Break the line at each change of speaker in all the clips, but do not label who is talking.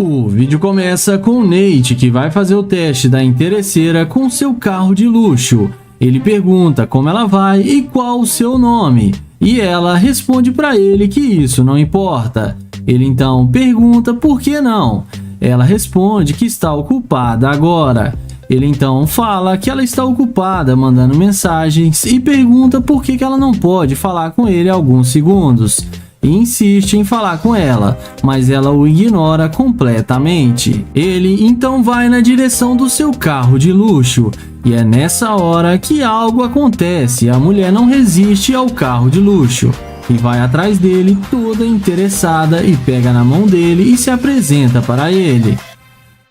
O vídeo começa com o Nate, que vai fazer o teste da interesseira com seu carro de luxo. Ele pergunta como ela vai e qual o seu nome, e ela responde para ele que isso não importa. Ele então pergunta por que não. Ela responde que está ocupada agora. Ele então fala que ela está ocupada mandando mensagens e pergunta por que ela não pode falar com ele alguns segundos. E insiste em falar com ela, mas ela o ignora completamente. Ele então vai na direção do seu carro de luxo, e é nessa hora que algo acontece. A mulher não resiste ao carro de luxo e vai atrás dele toda interessada e pega na mão dele e se apresenta para ele.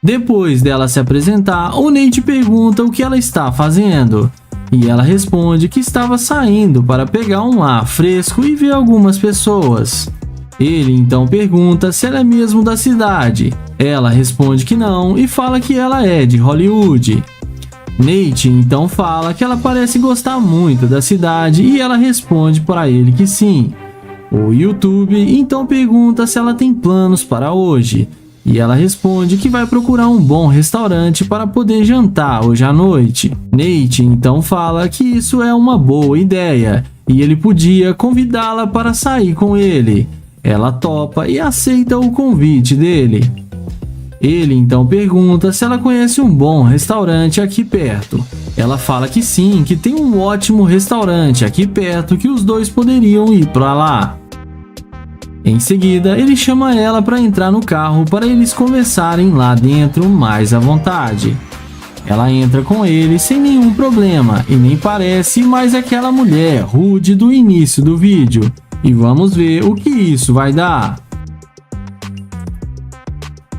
Depois dela se apresentar, o Nate pergunta o que ela está fazendo. E ela responde que estava saindo para pegar um ar fresco e ver algumas pessoas. Ele então pergunta se ela é mesmo da cidade. Ela responde que não e fala que ela é de Hollywood. Nate então fala que ela parece gostar muito da cidade e ela responde para ele que sim. O YouTube então pergunta se ela tem planos para hoje. E ela responde que vai procurar um bom restaurante para poder jantar hoje à noite. Nate então fala que isso é uma boa ideia e ele podia convidá-la para sair com ele. Ela topa e aceita o convite dele. Ele então pergunta se ela conhece um bom restaurante aqui perto. Ela fala que sim, que tem um ótimo restaurante aqui perto que os dois poderiam ir para lá. Em seguida, ele chama ela para entrar no carro para eles conversarem lá dentro mais à vontade. Ela entra com ele sem nenhum problema e nem parece mais aquela mulher rude do início do vídeo. E vamos ver o que isso vai dar.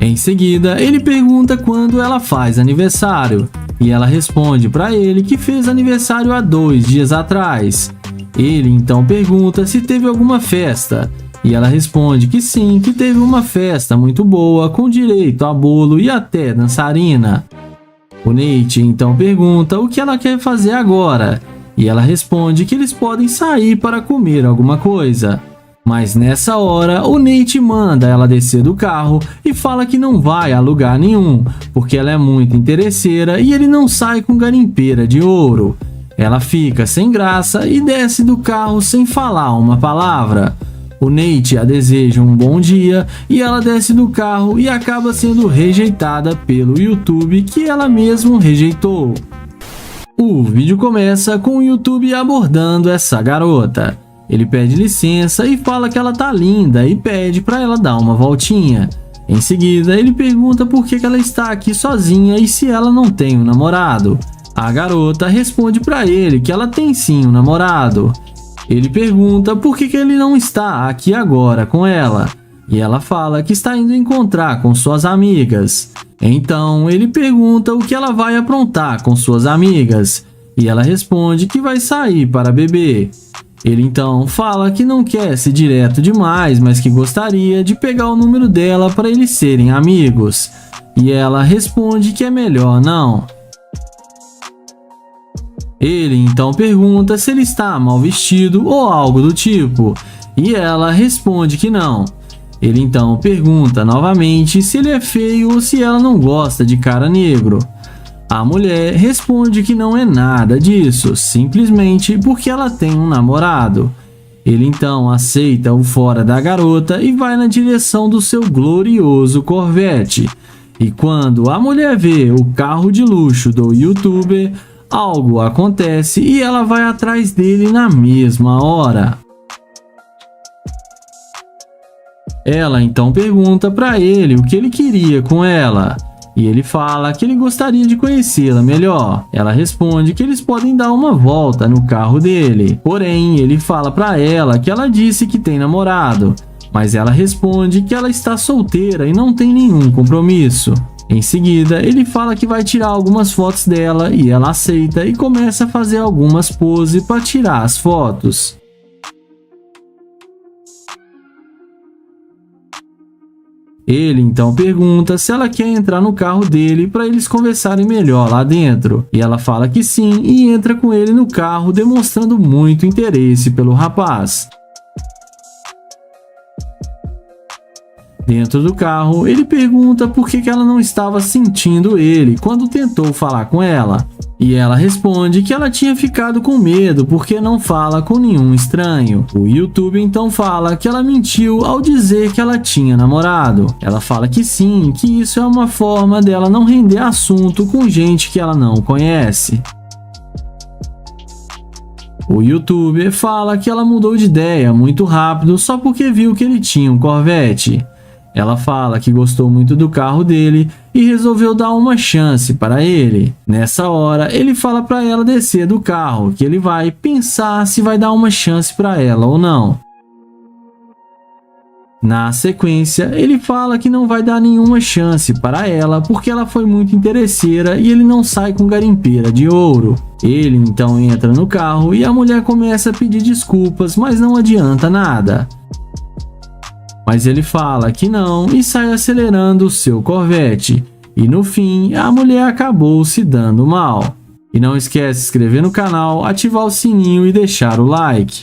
Em seguida, ele pergunta quando ela faz aniversário e ela responde para ele que fez aniversário há 2 dias atrás. Ele então pergunta se teve alguma festa. E ela responde que sim, que teve uma festa muito boa, com direito a bolo e até dançarina. O Nate então pergunta o que ela quer fazer agora, e ela responde que eles podem sair para comer alguma coisa. Mas nessa hora, o Nate manda ela descer do carro e fala que não vai a lugar nenhum, porque ela é muito interesseira e ele não sai com garimpeira de ouro. Ela fica sem graça e desce do carro sem falar uma palavra. O Nate a deseja um bom dia e ela desce do carro e acaba sendo rejeitada pelo YouTube, que ela mesma rejeitou. O vídeo começa com o YouTube abordando essa garota. Ele pede licença e fala que ela tá linda e pede para ela dar uma voltinha. Em seguida, ele pergunta por que ela está aqui sozinha e se ela não tem um namorado. A garota responde para ele que ela tem sim um namorado. Ele pergunta por que ele não está aqui agora com ela, e ela fala que está indo encontrar com suas amigas. Então ele pergunta o que ela vai aprontar com suas amigas, e ela responde que vai sair para beber. Ele então fala que não quer ser direto demais, mas que gostaria de pegar o número dela para eles serem amigos, e ela responde que é melhor não. Ele então pergunta se ele está mal vestido ou algo do tipo, e ela responde que não. Ele então pergunta novamente se ele é feio ou se ela não gosta de cara negro. A mulher responde que não é nada disso, simplesmente porque ela tem um namorado. Ele então aceita o fora da garota e vai na direção do seu glorioso Corvette. E quando a mulher vê o carro de luxo do YouTuber, algo acontece e ela vai atrás dele na mesma hora. Ela então pergunta para ele o que ele queria com ela, e ele fala que ele gostaria de conhecê-la melhor. Ela responde que eles podem dar uma volta no carro dele, porém ele fala para ela que ela disse que tem namorado, mas ela responde que ela está solteira e não tem nenhum compromisso. Em seguida, ele fala que vai tirar algumas fotos dela e ela aceita e começa a fazer algumas poses para tirar as fotos. Ele então pergunta se ela quer entrar no carro dele para eles conversarem melhor lá dentro, e ela fala que sim e entra com ele no carro, demonstrando muito interesse pelo rapaz. Dentro do carro, ele pergunta por que ela não estava sentindo ele quando tentou falar com ela. E ela responde que ela tinha ficado com medo porque não fala com nenhum estranho. O YouTube então fala que ela mentiu ao dizer que ela tinha namorado. Ela fala que sim, que isso é uma forma dela não render assunto com gente que ela não conhece. O YouTuber fala que ela mudou de ideia muito rápido só porque viu que ele tinha um Corvette. Ela fala que gostou muito do carro dele e resolveu dar uma chance para ele. Nessa hora, ele fala para ela descer do carro, que ele vai pensar se vai dar uma chance para ela ou não. Na sequência, ele fala que não vai dar nenhuma chance para ela porque ela foi muito interesseira e ele não sai com garimpeira de ouro. Ele então entra no carro e a mulher começa a pedir desculpas, mas não adianta nada. Mas ele fala que não e sai acelerando o seu Corvette. E no fim, a mulher acabou se dando mal. E não esquece de se inscrever no canal, ativar o sininho e deixar o like.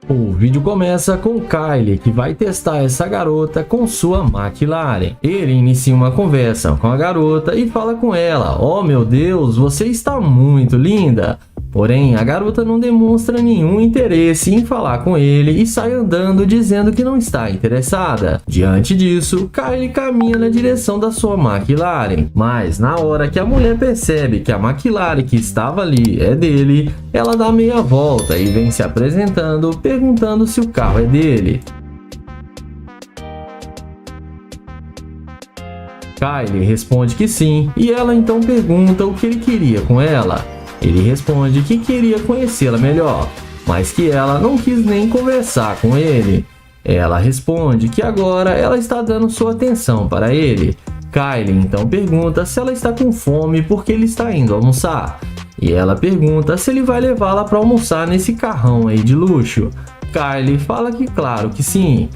O vídeo começa com Kyle, que vai testar essa garota com sua McLaren. Ele inicia uma conversa com a garota e fala com ela: "Oh meu Deus, você está muito linda!" Porém, a garota não demonstra nenhum interesse em falar com ele e sai andando dizendo que não está interessada. Diante disso, Kyle caminha na direção da sua McLaren. Mas na hora que a mulher percebe que a McLaren que estava ali é dele, ela dá meia volta e vem se apresentando, perguntando se o carro é dele. Kyle responde que sim, e ela então pergunta o que ele queria com ela. Ele responde que queria conhecê-la melhor, mas que ela não quis nem conversar com ele. Ela responde que agora ela está dando sua atenção para ele. Kyle então pergunta se ela está com fome porque ele está indo almoçar. E ela pergunta se ele vai levá-la para almoçar nesse carrão aí de luxo. Kyle fala que claro que sim.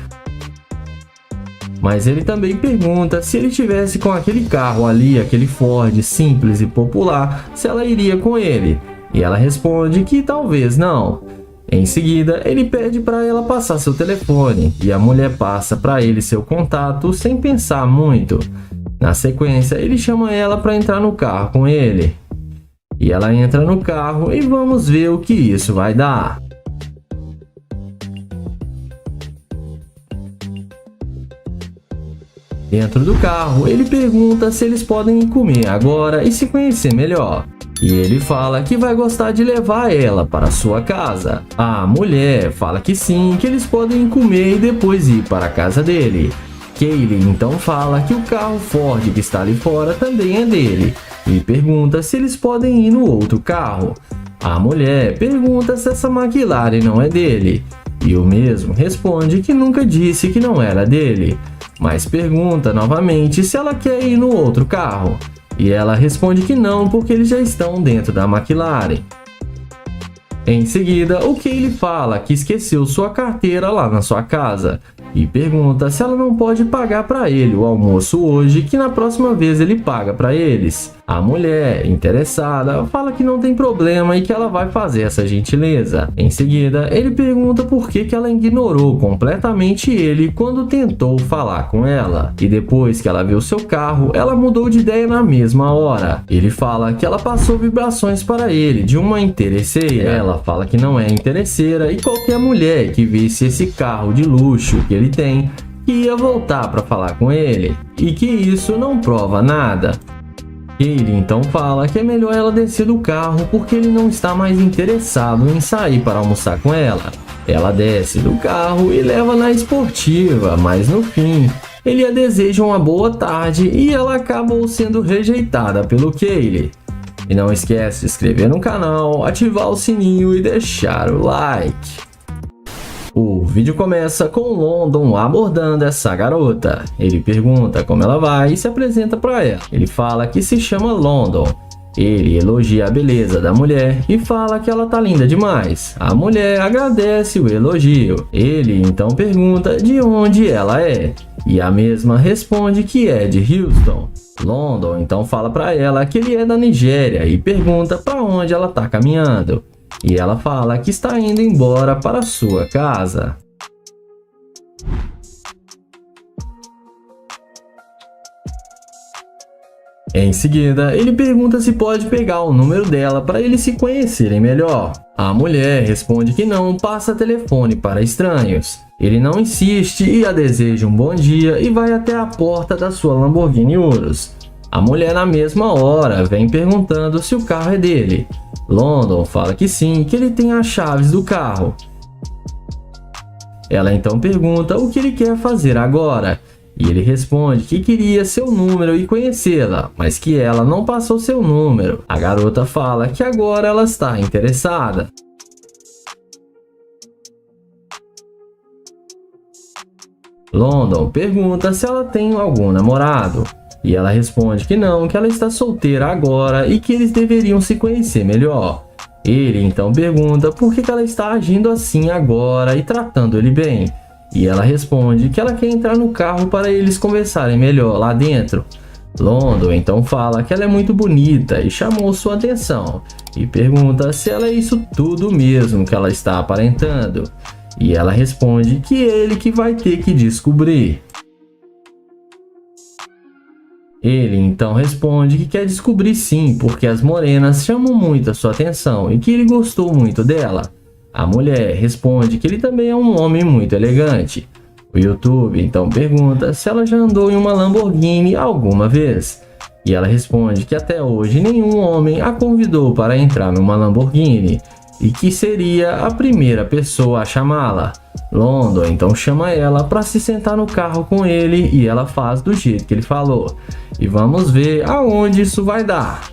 Mas ele também pergunta se ele estivesse com aquele carro ali, aquele Ford simples e popular, se ela iria com ele. E ela responde que talvez não. Em seguida, ele pede para ela passar seu telefone e a mulher passa para ele seu contato sem pensar muito. Na sequência, ele chama ela para entrar no carro com ele. E ela entra no carro e vamos ver o que isso vai dar. Dentro do carro, ele pergunta se eles podem comer agora e se conhecer melhor. E ele fala que vai gostar de levar ela para sua casa. A mulher fala que sim, que eles podem comer e depois ir para a casa dele. Kaylee então fala que o carro Ford que está ali fora também é dele e pergunta se eles podem ir no outro carro. A mulher pergunta se essa McLaren não é dele e o mesmo responde que nunca disse que não era dele. Mas pergunta novamente se ela quer ir no outro carro. E ela responde que não, porque eles já estão dentro da McLaren. Em seguida, o Kaylee fala que esqueceu sua carteira lá na sua casa. E pergunta se ela não pode pagar para ele o almoço hoje, que na próxima vez ele paga para eles. A mulher, interessada, fala que não tem problema e que ela vai fazer essa gentileza. Em seguida, ele pergunta por que ela ignorou completamente ele quando tentou falar com ela. E depois que ela viu seu carro, ela mudou de ideia na mesma hora. Ele fala que ela passou vibrações para ele de uma interesseira. Ela fala que não é interesseira e qualquer mulher que visse esse carro de luxo que ele tem, que ia voltar para falar com ele. E que isso não prova nada. Ele então fala que é melhor ela descer do carro porque ele não está mais interessado em sair para almoçar com ela. Ela desce do carro e leva na esportiva, mas no fim, ele a deseja uma boa tarde e ela acabou sendo rejeitada pelo Kaylee. E não esquece de se inscrever no canal, ativar o sininho e deixar o like. O vídeo começa com London abordando essa garota. Ele pergunta como ela vai e se apresenta para ela. Ele fala que se chama London. Ele elogia a beleza da mulher e fala que ela tá linda demais. A mulher agradece o elogio. Ele então pergunta de onde ela é. E a mesma responde que é de Houston. London então fala para ela que ele é da Nigéria e pergunta para onde ela tá caminhando. E ela fala que está indo embora para sua casa. Em seguida, ele pergunta se pode pegar o número dela para eles se conhecerem melhor. A mulher responde que não passa telefone para estranhos. Ele não insiste e a deseja um bom dia e vai até a porta da sua Lamborghini Urus. A mulher na mesma hora vem perguntando se o carro é dele. London fala que sim, que ele tem as chaves do carro. Ela então pergunta o que ele quer fazer agora. E ele responde que queria seu número e conhecê-la, mas que ela não passou seu número. A garota fala que agora ela está interessada. London pergunta se ela tem algum namorado. E ela responde que não, que ela está solteira agora e que eles deveriam se conhecer melhor. Ele então pergunta por que ela está agindo assim agora e tratando ele bem. E ela responde que ela quer entrar no carro para eles conversarem melhor lá dentro. London então fala que ela é muito bonita e chamou sua atenção. E pergunta se ela é isso tudo mesmo que ela está aparentando. E ela responde que ele que vai ter que descobrir. Ele então responde que quer descobrir sim, porque as morenas chamam muito a sua atenção e que ele gostou muito dela. A mulher responde que ele também é um homem muito elegante. O YouTube então pergunta se ela já andou em uma Lamborghini alguma vez. E ela responde que até hoje nenhum homem a convidou para entrar numa Lamborghini e que seria a primeira pessoa a chamá-la. London então chama ela para se sentar no carro com ele e ela faz do jeito que ele falou. E vamos ver aonde isso vai dar.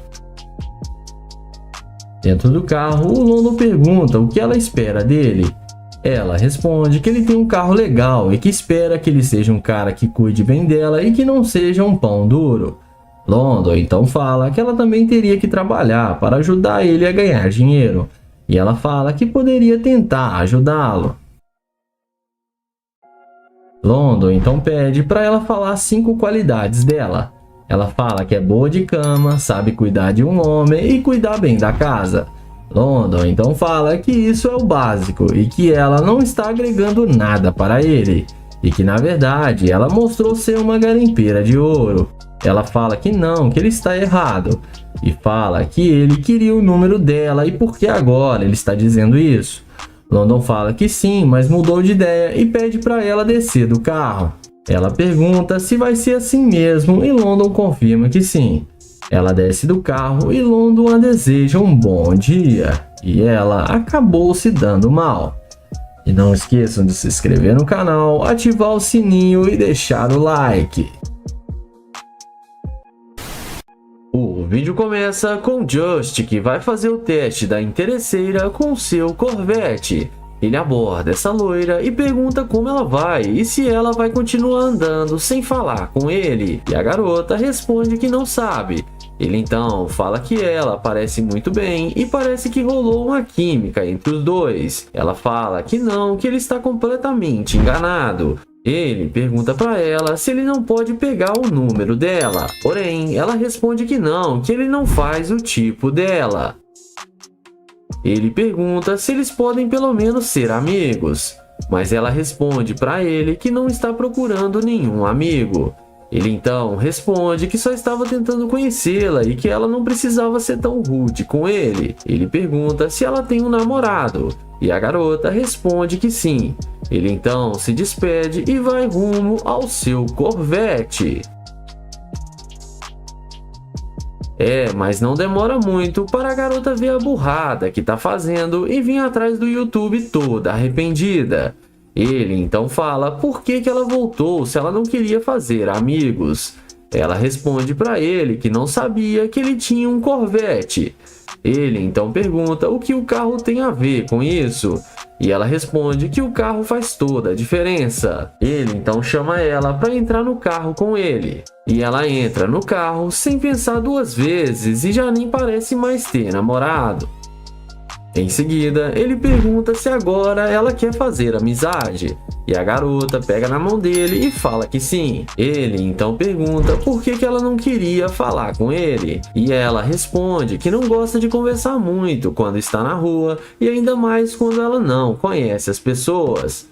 Dentro do carro, o London pergunta o que ela espera dele. Ela responde que ele tem um carro legal e que espera que ele seja um cara que cuide bem dela e que não seja um pão duro. London então fala que ela também teria que trabalhar para ajudar ele a ganhar dinheiro. E ela fala que poderia tentar ajudá-lo. London então pede para ela falar 5 qualidades dela. Ela fala que é boa de cama, sabe cuidar de um homem e cuidar bem da casa. London então fala que isso é o básico e que ela não está agregando nada para ele. E que na verdade ela mostrou ser uma garimpeira de ouro. Ela fala que não, que ele está errado. E fala que ele queria o número dela e por que agora ele está dizendo isso. London fala que sim, mas mudou de ideia e pede para ela descer do carro. Ela pergunta se vai ser assim mesmo e London confirma que sim. Ela desce do carro e London a deseja um bom dia. E ela acabou se dando mal. E não esqueçam de se inscrever no canal, ativar o sininho e deixar o like. O vídeo começa com Just, que vai fazer o teste da interesseira com seu Corvette. Ele aborda essa loira e pergunta como ela vai e se ela vai continuar andando sem falar com ele. E a garota responde que não sabe. Ele então fala que ela parece muito bem e parece que rolou uma química entre os dois. Ela fala que não, que ele está completamente enganado. Ele pergunta para ela se ele não pode pegar o número dela. Porém, ela responde que não, que ele não faz o tipo dela. Ele pergunta se eles podem pelo menos ser amigos, mas ela responde para ele que não está procurando nenhum amigo. Ele então responde que só estava tentando conhecê-la e que ela não precisava ser tão rude com ele. Ele pergunta se ela tem um namorado e a garota responde que sim. Ele então se despede e vai rumo ao seu Corvette. Mas não demora muito para a garota ver a burrada que tá fazendo e vir atrás do YouTube toda arrependida. Ele então fala por que ela voltou se ela não queria fazer amigos. Ela responde para ele que não sabia que ele tinha um Corvette. Ele então pergunta o que o carro tem a ver com isso. E ela responde que o carro faz toda a diferença. Ele então chama ela para entrar no carro com ele. E ela entra no carro sem pensar 2 vezes e já nem parece mais ter namorado. Em seguida, ele pergunta se agora ela quer fazer amizade. E a garota pega na mão dele e fala que sim. Ele então pergunta por que ela não queria falar com ele. E ela responde que não gosta de conversar muito quando está na rua e ainda mais quando ela não conhece as pessoas.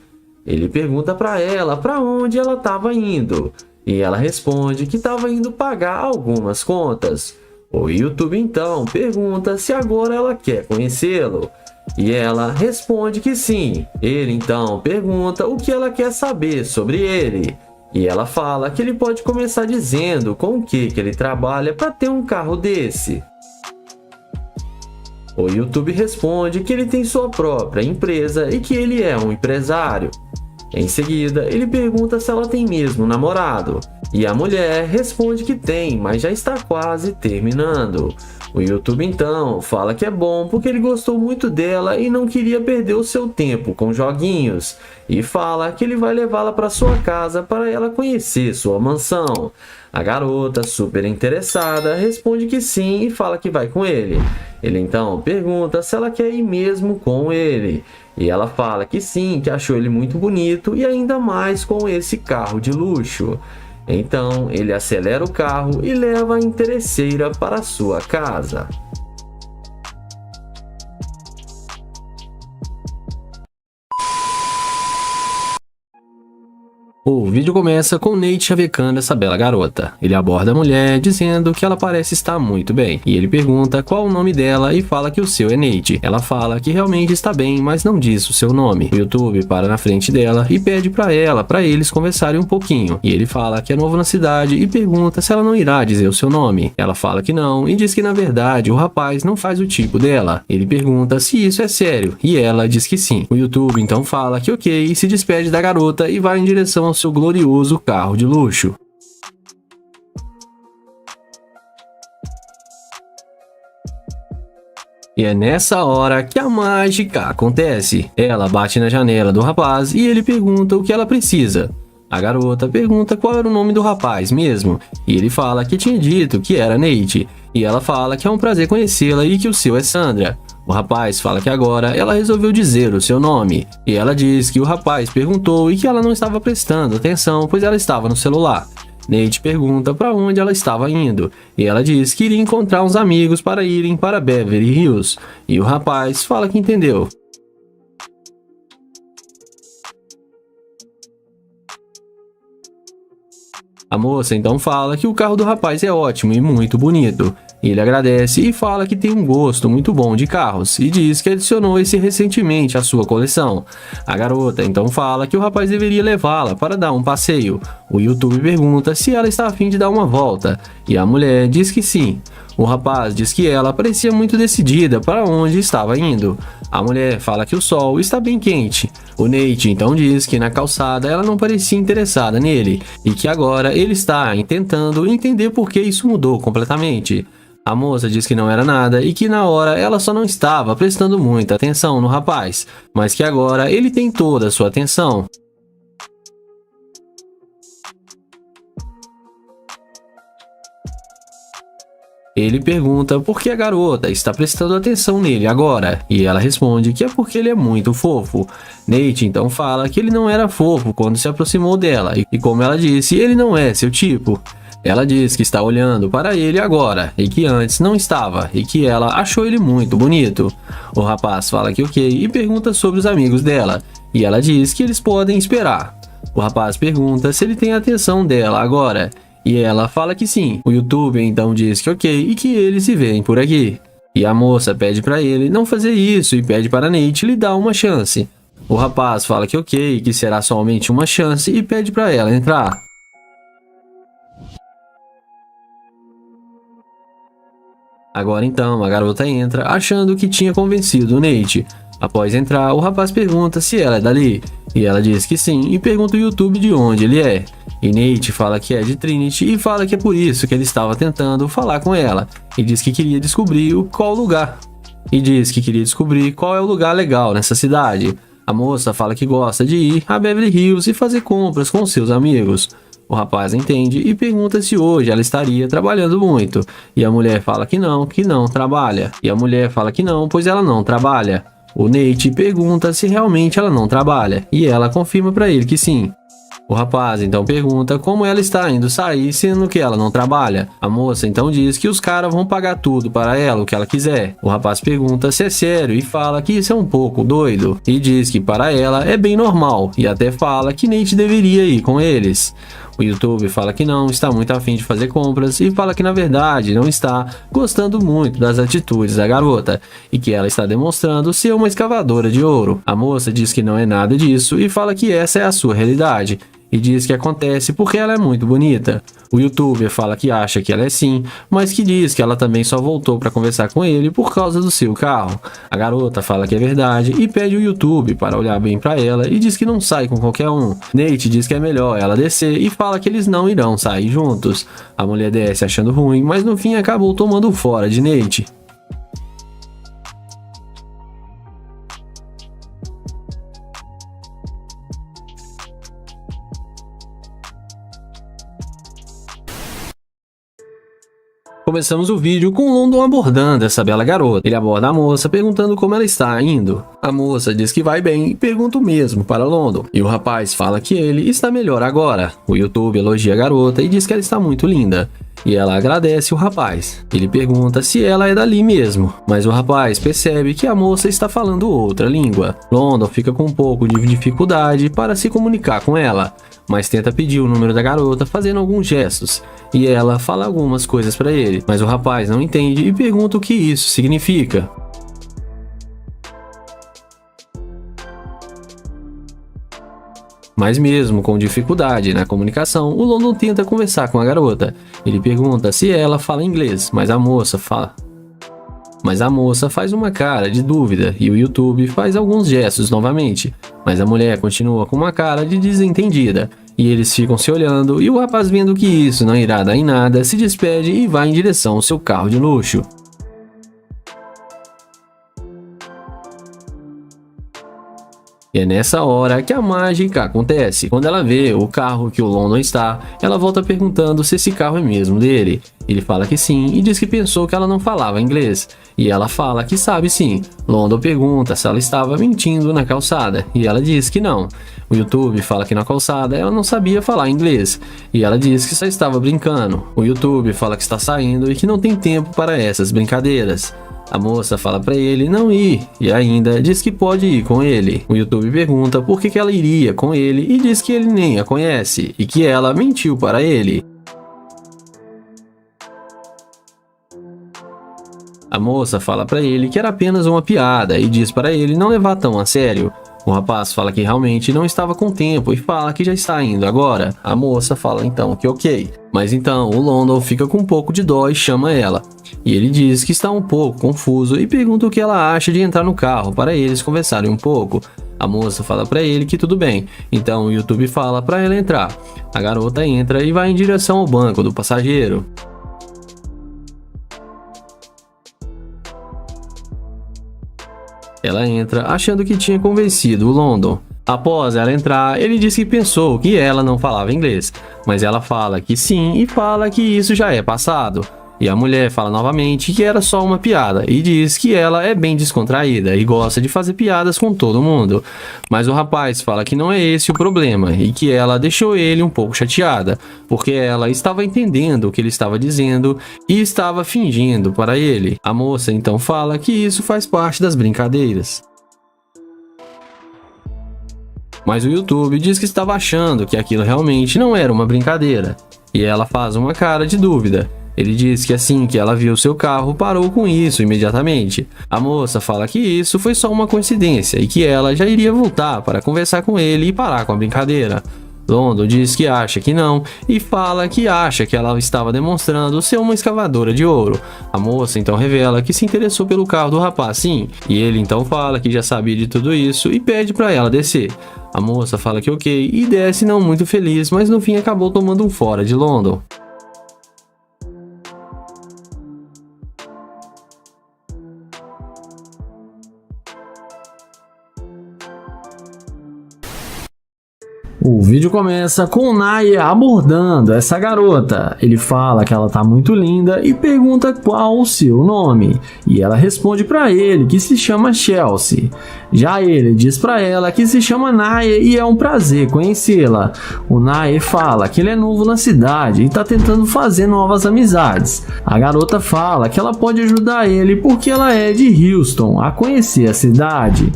Ele pergunta para ela para onde ela estava indo. E ela responde que estava indo pagar algumas contas. O YouTube então pergunta se agora ela quer conhecê-lo. E ela responde que sim. Ele então pergunta o que ela quer saber sobre ele. E ela fala que ele pode começar dizendo com o que ele trabalha para ter um carro desse. O YouTube responde que ele tem sua própria empresa e que ele é um empresário. Em seguida, ele pergunta se ela tem mesmo um namorado. E a mulher responde que tem, mas já está quase terminando. O YouTube então fala que é bom porque ele gostou muito dela e não queria perder o seu tempo com joguinhos. E fala que ele vai levá-la para sua casa para ela conhecer sua mansão. A garota, super interessada, responde que sim e fala que vai com ele. Ele então pergunta se ela quer ir mesmo com ele. E ela fala que sim, que achou ele muito bonito e ainda mais com esse carro de luxo. Então ele acelera o carro e leva a interesseira para sua casa. O vídeo começa com Nate chavecando essa bela garota. Ele aborda a mulher dizendo que ela parece estar muito bem. E ele pergunta qual o nome dela e fala que o seu é Nate. Ela fala que realmente está bem, mas não diz o seu nome. O YouTube para na frente dela e pede para eles conversarem um pouquinho. E ele fala que é novo na cidade e pergunta se ela não irá dizer o seu nome. Ela fala que não e diz que na verdade o rapaz não faz o tipo dela. Ele pergunta se isso é sério e ela diz que sim. O YouTube então fala que ok e se despede da garota e vai em direção ao seu glorioso carro de luxo. E é nessa hora que a mágica acontece. Ela bate na janela do rapaz e ele pergunta o que ela precisa. A garota pergunta qual era o nome do rapaz mesmo, e ele fala que tinha dito que era Nate, e ela fala que é um prazer conhecê-la e que o seu é Sandra. O rapaz fala que agora ela resolveu dizer o seu nome, e ela diz que o rapaz perguntou e que ela não estava prestando atenção pois ela estava no celular. Nate pergunta para onde ela estava indo, e ela diz que iria encontrar uns amigos para irem para Beverly Hills, e o rapaz fala que entendeu. A moça então fala que o carro do rapaz é ótimo e muito bonito. Ele agradece e fala que tem um gosto muito bom de carros e diz que adicionou esse recentemente à sua coleção. A garota então fala que o rapaz deveria levá-la para dar um passeio. O YouTube pergunta se ela está a fim de dar uma volta e a mulher diz que sim. O rapaz diz que ela parecia muito decidida para onde estava indo. A mulher fala que o sol está bem quente. O Nate então diz que na calçada ela não parecia interessada nele e que agora ele está tentando entender por que isso mudou completamente. A moça diz que não era nada e que na hora ela só não estava prestando muita atenção no rapaz, mas que agora ele tem toda a sua atenção. Ele pergunta por que a garota está prestando atenção nele agora, e ela responde que é porque ele é muito fofo. Nate então fala que ele não era fofo quando se aproximou dela, e como ela disse, ele não é seu tipo. Ela diz que está olhando para ele agora, e que antes não estava, e que ela achou ele muito bonito. O rapaz fala que ok e pergunta sobre os amigos dela, e ela diz que eles podem esperar. O rapaz pergunta se ele tem a atenção dela agora, e ela fala que sim. O YouTube então diz que ok e que eles se veem por aqui. E a moça pede para ele não fazer isso e pede para Nate lhe dar uma chance. O rapaz fala que ok, que será somente uma chance e pede para ela entrar. Agora então a garota entra achando que tinha convencido o Nate. Após entrar, o rapaz pergunta se ela é dali, e ela diz que sim e pergunta ao YouTube de onde ele é. E Nate fala que é de Trinity e fala que é por isso que ele estava tentando falar com ela, e diz que queria descobrir qual lugar. E diz que queria descobrir qual é o lugar legal nessa cidade. A moça fala que gosta de ir a Beverly Hills e fazer compras com seus amigos. O rapaz entende e pergunta se hoje ela estaria trabalhando muito, e a mulher fala que não trabalha. E a mulher fala que não, pois ela não trabalha. O Nate pergunta se realmente ela não trabalha, e ela confirma para ele que sim. O rapaz então pergunta como ela está indo sair sendo que ela não trabalha. A moça então diz que os caras vão pagar tudo para ela, o que ela quiser. O rapaz pergunta se é sério e fala que isso é um pouco doido, e diz que para ela é bem normal, e até fala que Nate deveria ir com eles. O O YouTube fala que não está muito afim de fazer compras e fala que na verdade não está gostando muito das atitudes da garota e que ela está demonstrando ser uma escavadora de ouro. A moça diz que não é nada disso e fala que essa é a sua realidade e diz que acontece porque ela é muito bonita. O youtuber fala que acha que ela é sim, mas que diz que ela também só voltou para conversar com ele por causa do seu carro. A garota fala que é verdade e pede o YouTube para olhar bem para ela e diz que não sai com qualquer um. Nate diz que é melhor ela descer e fala que eles não irão sair juntos. A mulher desce achando ruim, mas no fim acabou tomando fora de Nate. Começamos o vídeo com London abordando essa bela garota. Ele aborda a moça perguntando como ela está indo. A moça diz que vai bem e pergunta o mesmo para London. E o rapaz fala que ele está melhor agora. O YouTube elogia a garota e diz que ela está muito linda. E ela agradece o rapaz. Ele pergunta se ela é dali mesmo, mas o rapaz percebe que a moça está falando outra língua. London fica com um pouco de dificuldade para se comunicar com ela, mas tenta pedir o número da garota fazendo alguns gestos. E ela fala algumas coisas para ele, mas o rapaz não entende e pergunta o que isso significa. Mas mesmo com dificuldade na comunicação, o London tenta conversar com a garota. Ele pergunta se ela fala inglês, mas a moça faz uma cara de dúvida e o YouTube faz alguns gestos novamente, mas a mulher continua com uma cara de desentendida. E eles ficam se olhando e o rapaz, vendo que isso não irá dar em nada, se despede e vai em direção ao seu carro de luxo. E é nessa hora que a mágica acontece. Quando ela vê o carro que o London está, ela volta perguntando se esse carro é mesmo dele. Ele fala que sim e diz que pensou que ela não falava inglês. E ela fala que sabe sim. London pergunta se ela estava mentindo na calçada e ela diz que não. O YouTube fala que na calçada ela não sabia falar inglês e ela diz que só estava brincando. O YouTube fala que está saindo e que não tem tempo para essas brincadeiras. A moça fala para ele não ir e ainda diz que pode ir com ele. O YouTube pergunta por que ela iria com ele e diz que ele nem a conhece e que ela mentiu para ele. A moça fala para ele que era apenas uma piada e diz para ele não levar tão a sério. O rapaz fala que realmente não estava com tempo e fala que já está indo agora. A moça fala então que ok. Mas então o London fica com um pouco de dó e chama ela. E ele diz que está um pouco confuso e pergunta o que ela acha de entrar no carro para eles conversarem um pouco. A moça fala para ele que tudo bem. Então o YouTube fala para ela entrar. A garota entra e vai em direção ao banco do passageiro. Ela entra achando que tinha convencido o London. Após ela entrar, ele diz que pensou que ela não falava inglês, mas ela fala que sim e fala que isso já é passado. E a mulher fala novamente que era só uma piada e diz que ela é bem descontraída e gosta de fazer piadas com todo mundo. Mas o rapaz fala que não é esse o problema e que ela deixou ele um pouco chateada, porque ela estava entendendo o que ele estava dizendo e estava fingindo para ele. A moça então fala que isso faz parte das brincadeiras. Mas o YouTube diz que estava achando que aquilo realmente não era uma brincadeira. E ela faz uma cara de dúvida. Ele diz que assim que ela viu seu carro, parou com isso imediatamente. A moça fala que isso foi só uma coincidência e que ela já iria voltar para conversar com ele e parar com a brincadeira. London diz que acha que não e fala que acha que ela estava demonstrando ser uma escavadora de ouro. A moça então revela que se interessou pelo carro do rapaz sim, e ele então fala que já sabia de tudo isso e pede para ela descer. A moça fala que ok e desce não muito feliz, mas no fim acabou tomando um fora de London. O vídeo começa com Naya abordando essa garota. Ele fala que ela tá muito linda e pergunta qual o seu nome. E ela responde para ele que se chama Chelsea. Já ele diz para ela que se chama Naya e é um prazer conhecê-la. O Naya fala que ele é novo na cidade e tá tentando fazer novas amizades. A garota fala que ela pode ajudar ele porque ela é de Houston a conhecer a cidade.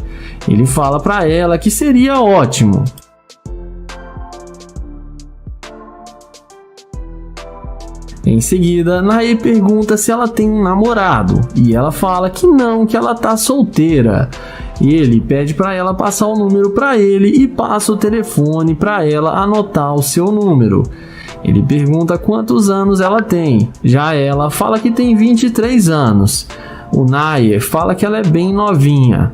Ele fala para ela que seria ótimo. Em seguida, Nae pergunta se ela tem um namorado e ela fala que não, que ela tá solteira. Ele pede para ela passar o número para ele e passa o telefone para ela anotar o seu número. Ele pergunta quantos anos ela tem. Já ela fala que tem 23 anos. O Nae fala que ela é bem novinha.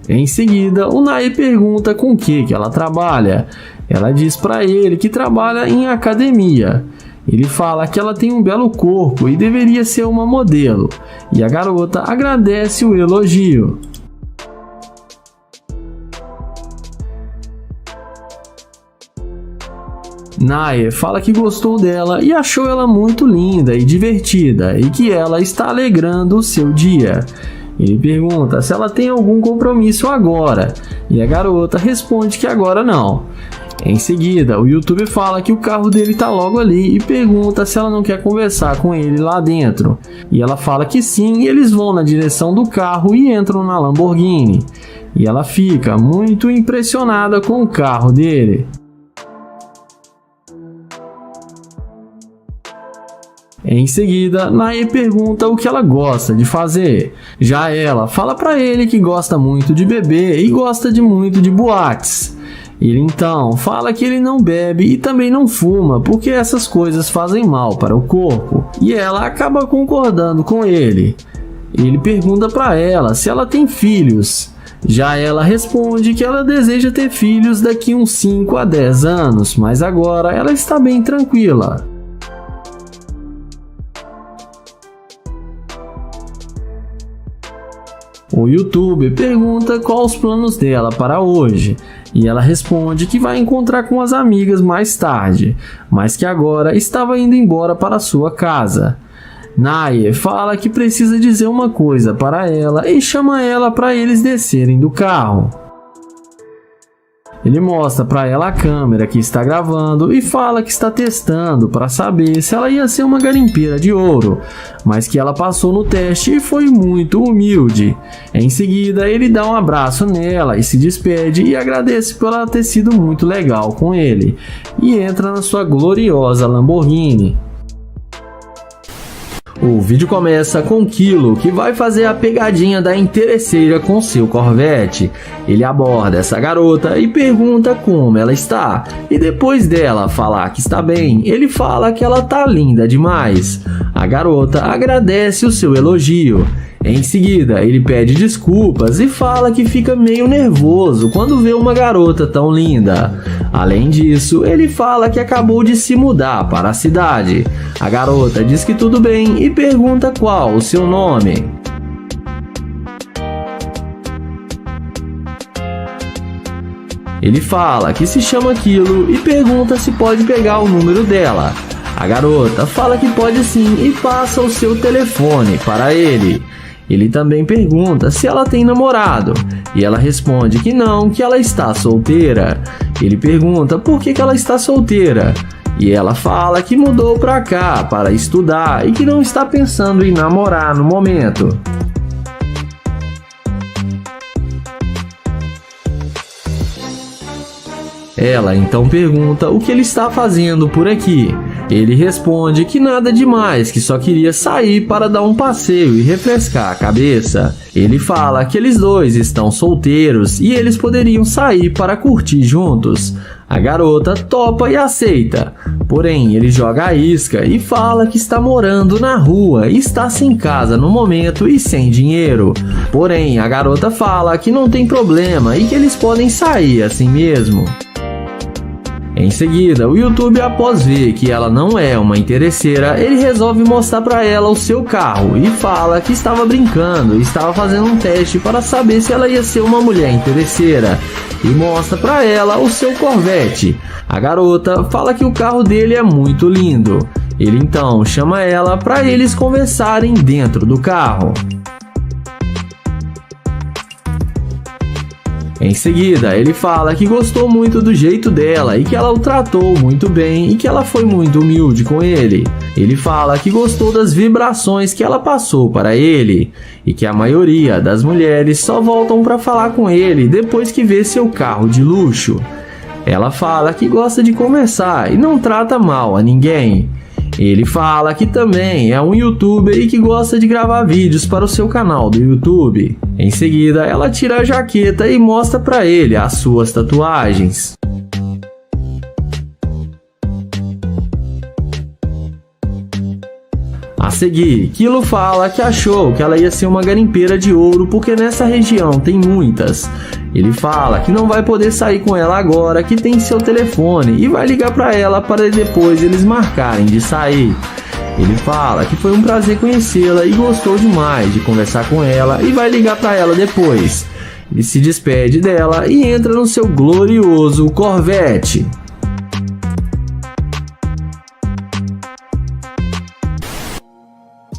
Em seguida, o Nae pergunta com o que ela trabalha. Ela diz para ele que trabalha em academia. Ele fala que ela tem um belo corpo e deveria ser uma modelo. E a garota agradece o elogio. Nae fala que gostou dela e achou ela muito linda e divertida e que ela está alegrando o seu dia. Ele pergunta se ela tem algum compromisso agora e a garota responde que agora não. Em seguida, o YouTuber fala que o carro dele tá logo ali e pergunta se ela não quer conversar com ele lá dentro. E ela fala que sim, e eles vão na direção do carro e entram na Lamborghini. E ela fica muito impressionada com o carro dele. Em seguida, Nae pergunta o que ela gosta de fazer. Já ela fala para ele que gosta muito de beber e gosta muito de boates. Ele então fala que ele não bebe e também não fuma porque essas coisas fazem mal para o corpo. E ela acaba concordando com ele. Ele pergunta para ela se ela tem filhos. Já ela responde que ela deseja ter filhos daqui uns 5 a 10 anos, mas agora ela está bem tranquila. O YouTuber pergunta quais os planos dela para hoje e ela responde que vai encontrar com as amigas mais tarde, mas que agora estava indo embora para sua casa. Nae fala que precisa dizer uma coisa para ela e chama ela para eles descerem do carro. Ele mostra para ela a câmera que está gravando e fala que está testando para saber se ela ia ser uma garimpeira de ouro, mas que ela passou no teste e foi muito humilde. Em seguida, ele dá um abraço nela e se despede e agradece por ela ter sido muito legal com ele, e entra na sua gloriosa Lamborghini. O vídeo começa com Kilo, que vai fazer a pegadinha da interesseira com seu Corvette. Ele aborda essa garota e pergunta como ela está. E depois dela falar que está bem, ele fala que ela tá linda demais. A garota agradece o seu elogio. Em seguida, ele pede desculpas e fala que fica meio nervoso quando vê uma garota tão linda. Além disso, ele fala que acabou de se mudar para a cidade. A garota diz que tudo bem e pergunta qual o seu nome. Ele fala que se chama Kilo e pergunta se pode pegar o número dela. A garota fala que pode sim e passa o seu telefone para ele. Ele também pergunta se ela tem namorado e ela responde que não, que ela está solteira. Ele pergunta por que ela está solteira e ela fala que mudou para cá para estudar e que não está pensando em namorar no momento. Ela então pergunta o que ele está fazendo por aqui. Ele responde que nada demais, que só queria sair para dar um passeio e refrescar a cabeça. Ele fala que eles dois estão solteiros e eles poderiam sair para curtir juntos. A garota topa e aceita, porém ele joga a isca e fala que está morando na rua e está sem casa no momento e sem dinheiro. Porém a garota fala que não tem problema e que eles podem sair assim mesmo. Em seguida, o YouTube, após ver que ela não é uma interesseira, ele resolve mostrar para ela o seu carro e fala que estava brincando e estava fazendo um teste para saber se ela ia ser uma mulher interesseira, e mostra para ela o seu Corvette. A garota fala que o carro dele é muito lindo. Ele então chama ela para eles conversarem dentro do carro. Em seguida, ele fala que gostou muito do jeito dela e que ela o tratou muito bem e que ela foi muito humilde com ele. Ele fala que gostou das vibrações que ela passou para ele e que a maioria das mulheres só voltam para falar com ele depois que vê seu carro de luxo.
Ela fala que gosta de conversar e não trata mal a ninguém. Ele fala que também é um youtuber e que gosta de gravar vídeos para o seu canal do YouTube. Em seguida, ela tira a jaqueta e mostra para ele as suas tatuagens. A seguir, Kilo fala que achou que ela ia ser uma garimpeira de ouro porque nessa região tem muitas. Ele fala que não vai poder sair com ela agora que tem seu telefone e vai ligar para ela para depois eles marcarem de sair. Ele fala que foi um prazer conhecê-la e gostou demais de conversar com ela e vai ligar para ela depois. Ele se despede dela e entra no seu glorioso Corvette.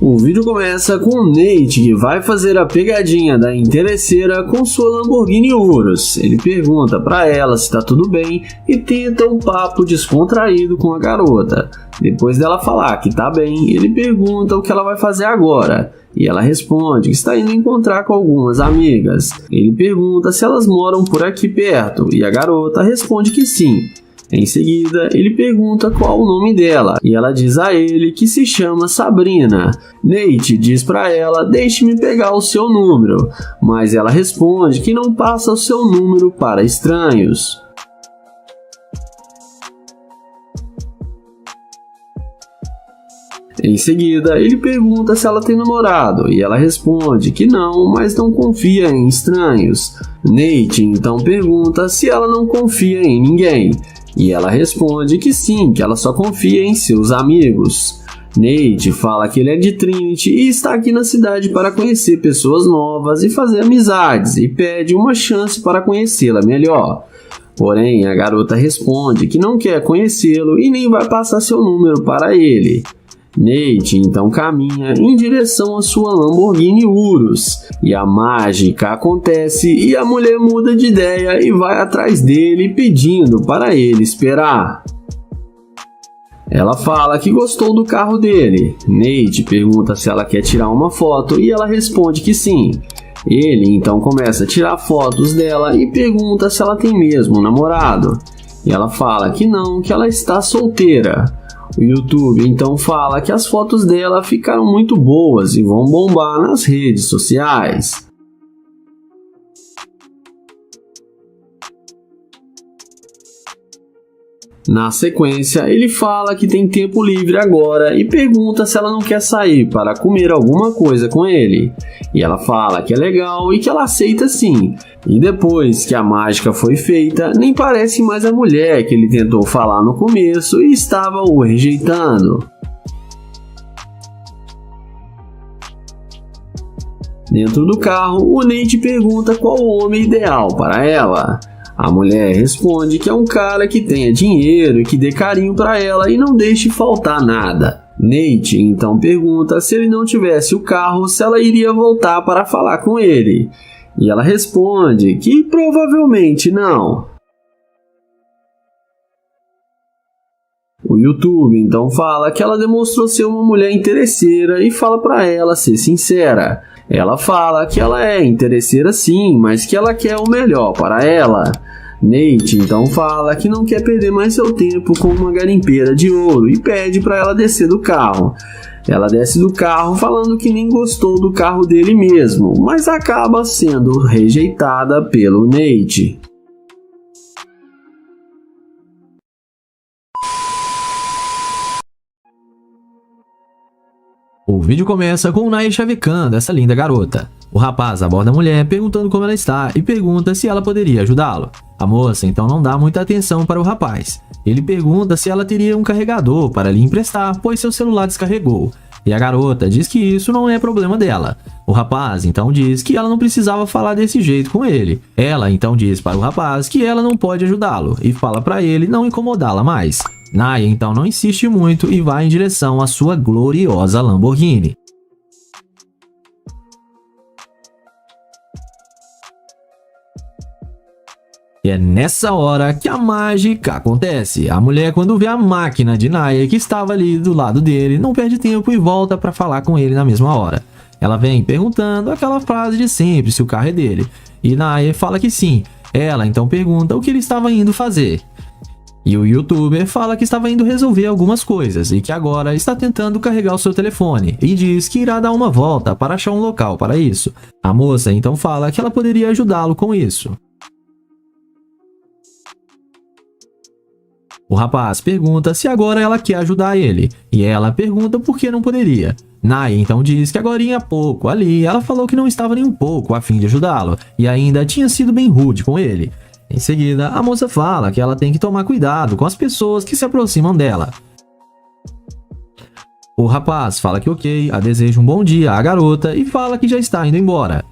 O vídeo começa com o Nate, que vai fazer a pegadinha da interesseira com sua Lamborghini Urus. Ele pergunta para ela se tá tudo bem e tenta um papo descontraído com a garota. Depois dela falar que tá bem, ele pergunta o que ela vai fazer agora. E ela responde que está indo encontrar com algumas amigas. Ele pergunta se elas moram por aqui perto e a garota responde que sim. Em seguida, ele pergunta qual o nome dela e ela diz a ele que se chama Sabrina. Nate diz para ela: deixe-me pegar o seu número, mas ela responde que não passa o seu número para estranhos. Em seguida, ele pergunta se ela tem namorado e ela responde que não, mas não confia em estranhos. Nate então pergunta se ela não confia em ninguém. E ela responde que sim, que ela só confia em seus amigos. Nate fala que ele é de Trinity e está aqui na cidade para conhecer pessoas novas e fazer amizades e pede uma chance para conhecê-la melhor. Porém, a garota responde que não quer conhecê-lo e nem vai passar seu número para ele. Nate então caminha em direção à sua Lamborghini Urus e a mágica acontece e a mulher muda de ideia e vai atrás dele pedindo para ele esperar. Ela fala que gostou do carro dele. Nate pergunta se ela quer tirar uma foto e ela responde que sim. Ele então começa a tirar fotos dela e pergunta se ela tem mesmo um namorado. E ela fala que não, que ela está solteira. O YouTube então fala que as fotos dela ficaram muito boas e vão bombar nas redes sociais. Na sequência, ele fala que tem tempo livre agora e pergunta se ela não quer sair para comer alguma coisa com ele. E ela fala que é legal e que ela aceita sim. E depois que a mágica foi feita, nem parece mais a mulher que ele tentou falar no começo e estava o rejeitando. Dentro do carro, o Nate pergunta qual o homem ideal para ela. A mulher responde que é um cara que tenha dinheiro e que dê carinho para ela e não deixe faltar nada. Nate então pergunta se ele não tivesse o carro, se ela iria voltar para falar com ele. E ela responde que provavelmente não. O YouTube então fala que ela demonstrou ser uma mulher interesseira e fala para ela ser sincera. Ela fala que ela é interesseira sim, mas que ela quer o melhor para ela. Nate então fala que não quer perder mais seu tempo com uma garimpeira de ouro e pede para ela descer do carro. Ela desce do carro falando que nem gostou do carro dele mesmo, mas acaba sendo rejeitada pelo Nate.
O vídeo começa com o Naya chavecando essa linda garota. O rapaz aborda a mulher perguntando como ela está e pergunta se ela poderia ajudá-lo. A moça então não dá muita atenção para o rapaz. Ele pergunta se ela teria um carregador para lhe emprestar, pois seu celular descarregou. E a garota diz que isso não é problema dela. O rapaz então diz que ela não precisava falar desse jeito com ele. Ela então diz para o rapaz que ela não pode ajudá-lo e fala para ele não incomodá-la mais. Naya então não insiste muito e vai em direção à sua gloriosa Lamborghini. E é nessa hora que a mágica acontece. A mulher, quando vê a máquina de Naya que estava ali do lado dele, não perde tempo e volta para falar com ele na mesma hora. Ela vem perguntando aquela frase de sempre se o carro é dele. E Naya fala que sim. Ela então pergunta o que ele estava indo fazer. E o youtuber fala que estava indo resolver algumas coisas e que agora está tentando carregar o seu telefone e diz que irá dar uma volta para achar um local para isso. A moça então fala que ela poderia ajudá-lo com isso. O rapaz pergunta se agora ela quer ajudar ele, e ela pergunta por que não poderia. Naya então diz que agorinha há pouco ali ela falou que não estava nem um pouco a fim de ajudá-lo, e ainda tinha sido bem rude com ele. Em seguida, a moça fala que ela tem que tomar cuidado com as pessoas que se aproximam dela. O rapaz fala que ok, a deseja um bom dia à garota e fala que já está indo embora.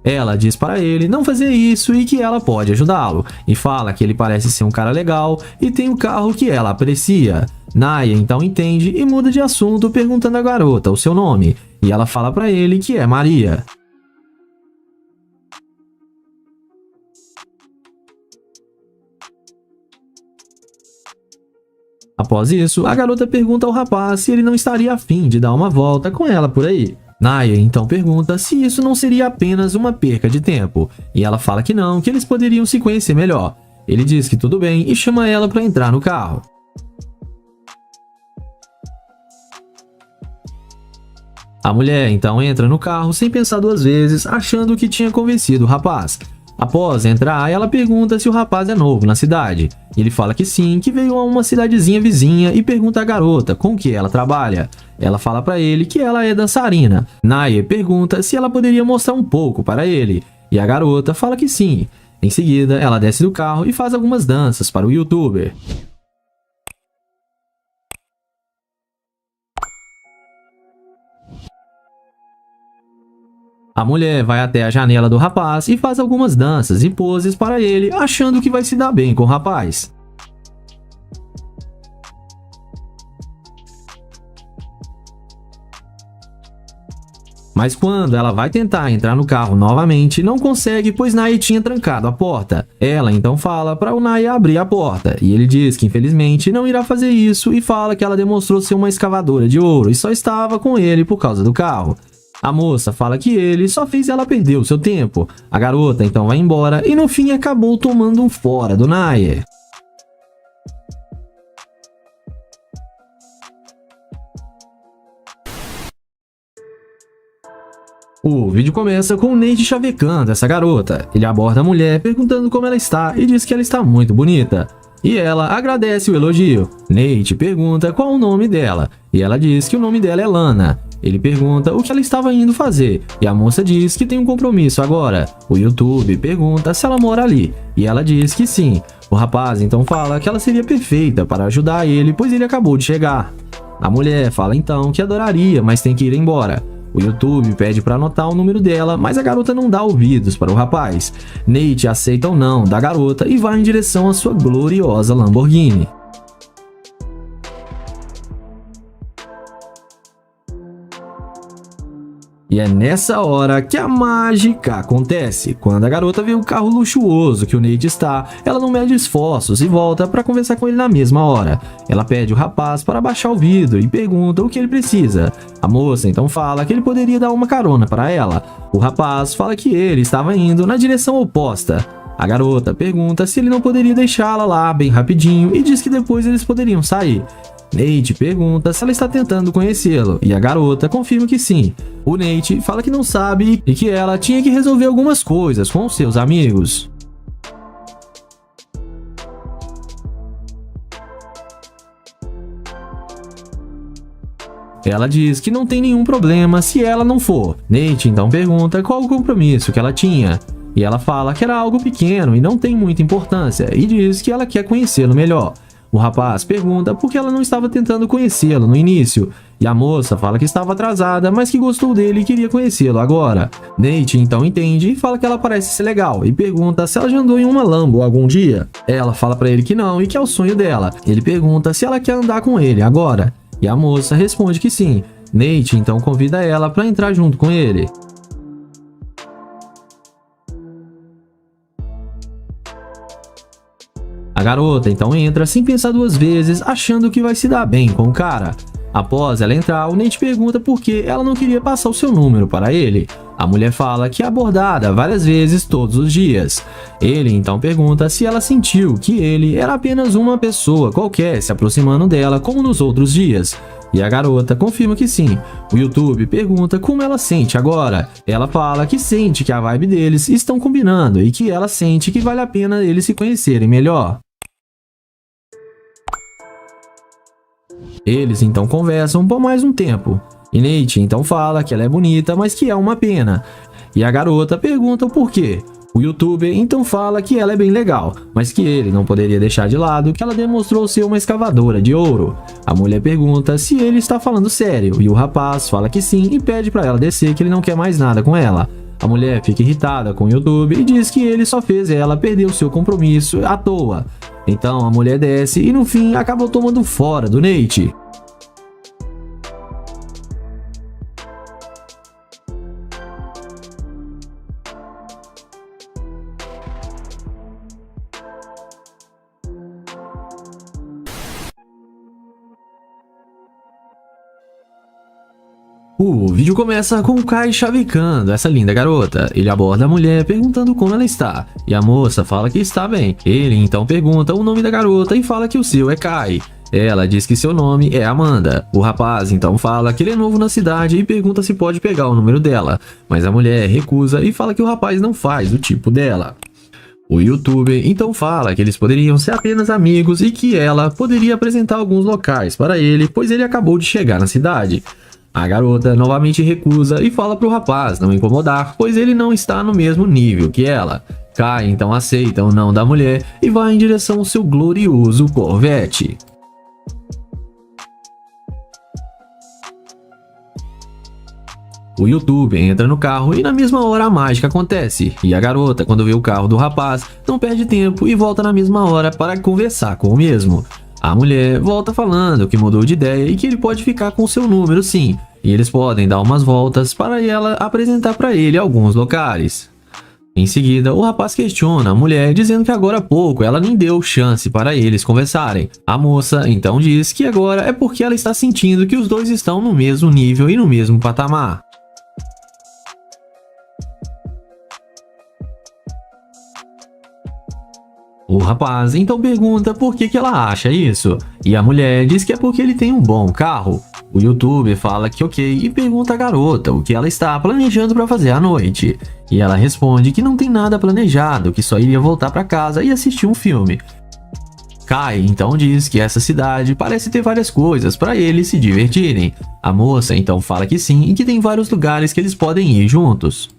Ela diz para ele não fazer isso e que ela pode ajudá-lo, e fala que ele parece ser um cara legal e tem um carro que ela aprecia. Naya então entende e muda de assunto perguntando à garota o seu nome, e ela fala para ele que é Maria. Após isso, a garota pergunta ao rapaz se ele não estaria afim de dar uma volta com ela por aí. Naya então pergunta se isso não seria apenas uma perca de tempo, e ela fala que não, que eles poderiam se conhecer melhor. Ele diz que tudo bem e chama ela para entrar no carro. A mulher então entra no carro sem pensar duas vezes, achando que tinha convencido o rapaz. Após entrar, ela pergunta se o rapaz é novo na cidade. Ele fala que sim, que veio a uma cidadezinha vizinha e pergunta à garota com que ela trabalha. Ela fala para ele que ela é dançarina. Naya pergunta se ela poderia mostrar um pouco para ele, e a garota fala que sim. Em seguida, ela desce do carro e faz algumas danças para o youtuber. A mulher vai até a janela do rapaz e faz algumas danças e poses para ele, achando que vai se dar bem com o rapaz. Mas quando ela vai tentar entrar no carro novamente, não consegue, pois Naya tinha trancado a porta. Ela então fala para o Naya abrir a porta, e ele diz que infelizmente não irá fazer isso e fala que ela demonstrou ser uma escavadora de ouro e só estava com ele por causa do carro. A moça fala que ele só fez ela perder o seu tempo. A garota então vai embora e no fim acabou tomando um fora do Naya. O vídeo começa com o Nate chavecando essa garota. Ele aborda a mulher perguntando como ela está e diz que ela está muito bonita. E ela agradece o elogio. Nate pergunta qual o nome dela e ela diz que o nome dela é Lana. Ele pergunta o que ela estava indo fazer e a moça diz que tem um compromisso agora. O YouTube pergunta se ela mora ali e ela diz que sim. O rapaz então fala que ela seria perfeita para ajudar ele, pois ele acabou de chegar. A mulher fala então que adoraria, mas tem que ir embora. O YouTube pede para anotar o número dela, mas a garota não dá ouvidos para o rapaz. Nate aceita o não da garota e vai em direção à sua gloriosa Lamborghini. E é nessa hora que a mágica acontece. Quando a garota vê o carro luxuoso que o Nate está, ela não mede esforços e volta para conversar com ele na mesma hora. Ela pede o rapaz para baixar o vidro e pergunta o que ele precisa. A moça então fala que ele poderia dar uma carona para ela. O rapaz fala que ele estava indo na direção oposta. A garota pergunta se ele não poderia deixá-la lá bem rapidinho e diz que depois eles poderiam sair. Nate pergunta se ela está tentando conhecê-lo e a garota confirma que sim. O Nate fala que não sabe e que ela tinha que resolver algumas coisas com seus amigos. Ela diz que não tem nenhum problema se ela não for. Nate então pergunta qual o compromisso que ela tinha. E ela fala que era algo pequeno e não tem muita importância e diz que ela quer conhecê-lo melhor. O rapaz pergunta por que ela não estava tentando conhecê-lo no início, e a moça fala que estava atrasada, mas que gostou dele e queria conhecê-lo agora. Nate então entende e fala que ela parece ser legal, e pergunta se ela já andou em uma Lambo algum dia. Ela fala para ele que não e que é o sonho dela. Ele pergunta se ela quer andar com ele agora, e a moça responde que sim. Nate então convida ela para entrar junto com ele. A garota então entra sem pensar duas vezes, achando que vai se dar bem com o cara. Após ela entrar, o Nate pergunta por que ela não queria passar o seu número para ele. A mulher fala que é abordada várias vezes todos os dias. Ele então pergunta se ela sentiu que ele era apenas uma pessoa qualquer se aproximando dela como nos outros dias. E a garota confirma que sim. O YouTube pergunta como ela sente agora. Ela fala que sente que a vibe deles estão combinando e que ela sente que vale a pena eles se conhecerem melhor. Eles então conversam por mais um tempo. E Nate então fala que ela é bonita, mas que é uma pena. E a garota pergunta o porquê. O YouTuber então fala que ela é bem legal, mas que ele não poderia deixar de lado que ela demonstrou ser uma escavadora de ouro. A mulher pergunta se ele está falando sério e o rapaz fala que sim e pede para ela descer que ele não quer mais nada com ela. A mulher fica irritada com o YouTuber e diz que ele só fez ela perder o seu compromisso à toa. Então a mulher desce e no fim acabou tomando fora do Nate. O vídeo começa com o Kai chavecando essa linda garota. Ele aborda a mulher perguntando como ela está, e a moça fala que está bem. Ele então pergunta o nome da garota e fala que o seu é Kai. Ela diz que seu nome é Amanda. O rapaz então fala que ele é novo na cidade e pergunta se pode pegar o número dela, mas a mulher recusa e fala que o rapaz não faz o tipo dela. O YouTuber então fala que eles poderiam ser apenas amigos e que ela poderia apresentar alguns locais para ele, pois ele acabou de chegar na cidade. A garota novamente recusa e fala para o rapaz não incomodar, pois ele não está no mesmo nível que ela. Kai então aceita o não da mulher e vai em direção ao seu glorioso Corvette. O YouTuber entra no carro e na mesma hora a mágica acontece, e a garota, quando vê o carro do rapaz, não perde tempo e volta na mesma hora para conversar com o mesmo. A mulher volta falando que mudou de ideia e que ele pode ficar com seu número sim, e eles podem dar umas voltas para ela apresentar para ele alguns locais. Em seguida, o rapaz questiona a mulher dizendo que agora há pouco ela nem deu chance para eles conversarem. A moça então diz que agora é porque ela está sentindo que os dois estão no mesmo nível e no mesmo patamar. O rapaz então pergunta por que ela acha isso, e a mulher diz que é porque ele tem um bom carro. O YouTuber fala que ok e pergunta à garota o que ela está planejando para fazer à noite. E ela responde que não tem nada planejado, que só iria voltar para casa e assistir um filme. Kai então diz que essa cidade parece ter várias coisas para eles se divertirem. A moça então fala que sim e que tem vários lugares que eles podem ir juntos.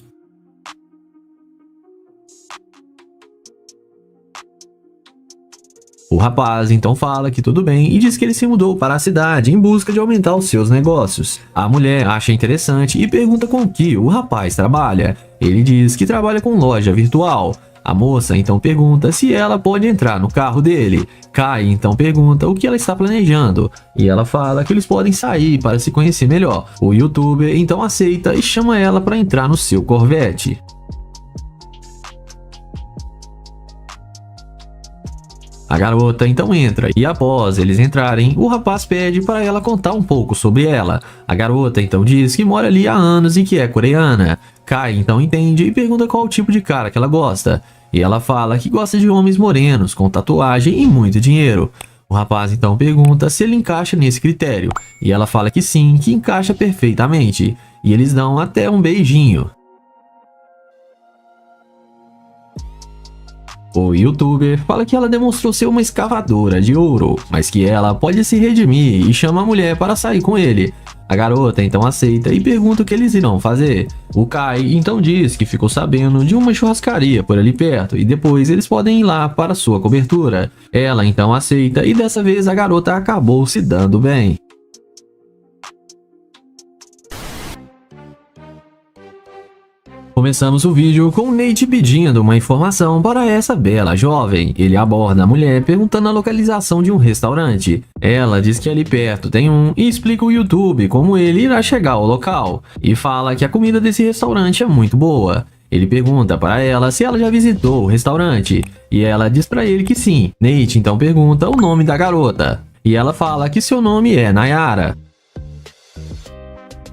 O rapaz então fala que tudo bem e diz que ele se mudou para a cidade em busca de aumentar os seus negócios. A mulher acha interessante e pergunta com que o rapaz trabalha. Ele diz que trabalha com loja virtual. A moça então pergunta se ela pode entrar no carro dele. Kai então pergunta o que ela está planejando e ela fala que eles podem sair para se conhecer melhor. O YouTuber então aceita e chama ela para entrar no seu Corvette. A garota então entra e após eles entrarem, o rapaz pede para ela contar um pouco sobre ela. A garota então diz que mora ali há anos e que é coreana. Kai então entende e pergunta qual o tipo de cara que ela gosta. E ela fala que gosta de homens morenos, com tatuagem e muito dinheiro. O rapaz então pergunta se ele encaixa nesse critério. E ela fala que sim, que encaixa perfeitamente. E eles dão até um beijinho. O YouTuber fala que ela demonstrou ser uma escavadora de ouro, mas que ela pode se redimir e chama a mulher para sair com ele. A garota então aceita e pergunta o que eles irão fazer. O Kai então diz que ficou sabendo de uma churrascaria por ali perto e depois eles podem ir lá para sua cobertura. Ela então aceita e dessa vez a garota acabou se dando bem. Começamos o vídeo com Nate pedindo uma informação para essa bela jovem. Ele aborda a mulher perguntando a localização de um restaurante. Ela diz que ali perto tem um e explica o YouTube como ele irá chegar ao local. E fala que a comida desse restaurante é muito boa. Ele pergunta para ela se ela já visitou o restaurante. E ela diz para ele que sim. Nate então pergunta o nome da garota. E ela fala que seu nome é Nayara.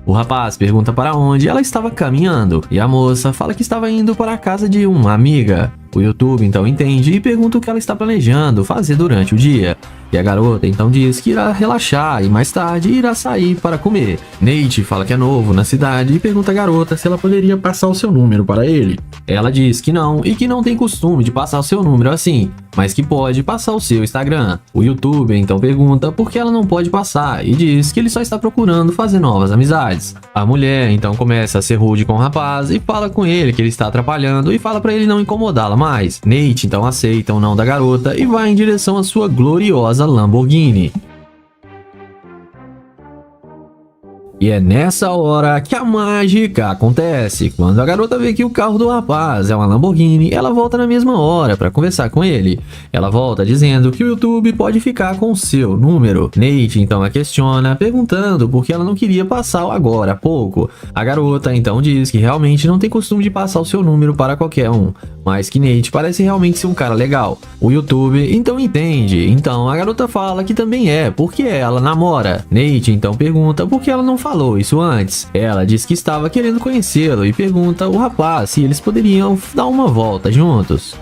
O rapaz pergunta para onde ela estava caminhando e a moça fala que estava indo para a casa de uma amiga. O YouTube então entende e pergunta o que ela está planejando fazer durante o dia. E a garota então diz que irá relaxar e mais tarde irá sair para comer. Nate fala que é novo na cidade e pergunta à garota se ela poderia passar o seu número para ele. Ela diz que não e que não tem costume de passar o seu número assim, mas que pode passar o seu Instagram. O YouTube então pergunta por que ela não pode passar e diz que ele só está procurando fazer novas amizades. A mulher então começa a ser rude com o rapaz e fala com ele que ele está atrapalhando e fala para ele não incomodá-la mais. Nate então aceita o não da garota e vai em direção à sua gloriosa Lamborghini. E é nessa hora que a mágica acontece. Quando a garota vê que o carro do rapaz é uma Lamborghini, ela volta na mesma hora para conversar com ele. Ela volta dizendo que o YouTube pode ficar com o seu número. Nate então a questiona, perguntando por que ela não queria passar agora há pouco. A garota então diz que realmente não tem costume de passar o seu número para qualquer um, mas que Nate parece realmente ser um cara legal. O YouTube então entende. Então a garota fala que também é, porque ela namora. Nate então pergunta por que ela não falou isso antes. Ela diz que estava querendo conhecê-lo e pergunta ao rapaz se eles poderiam dar uma volta juntos.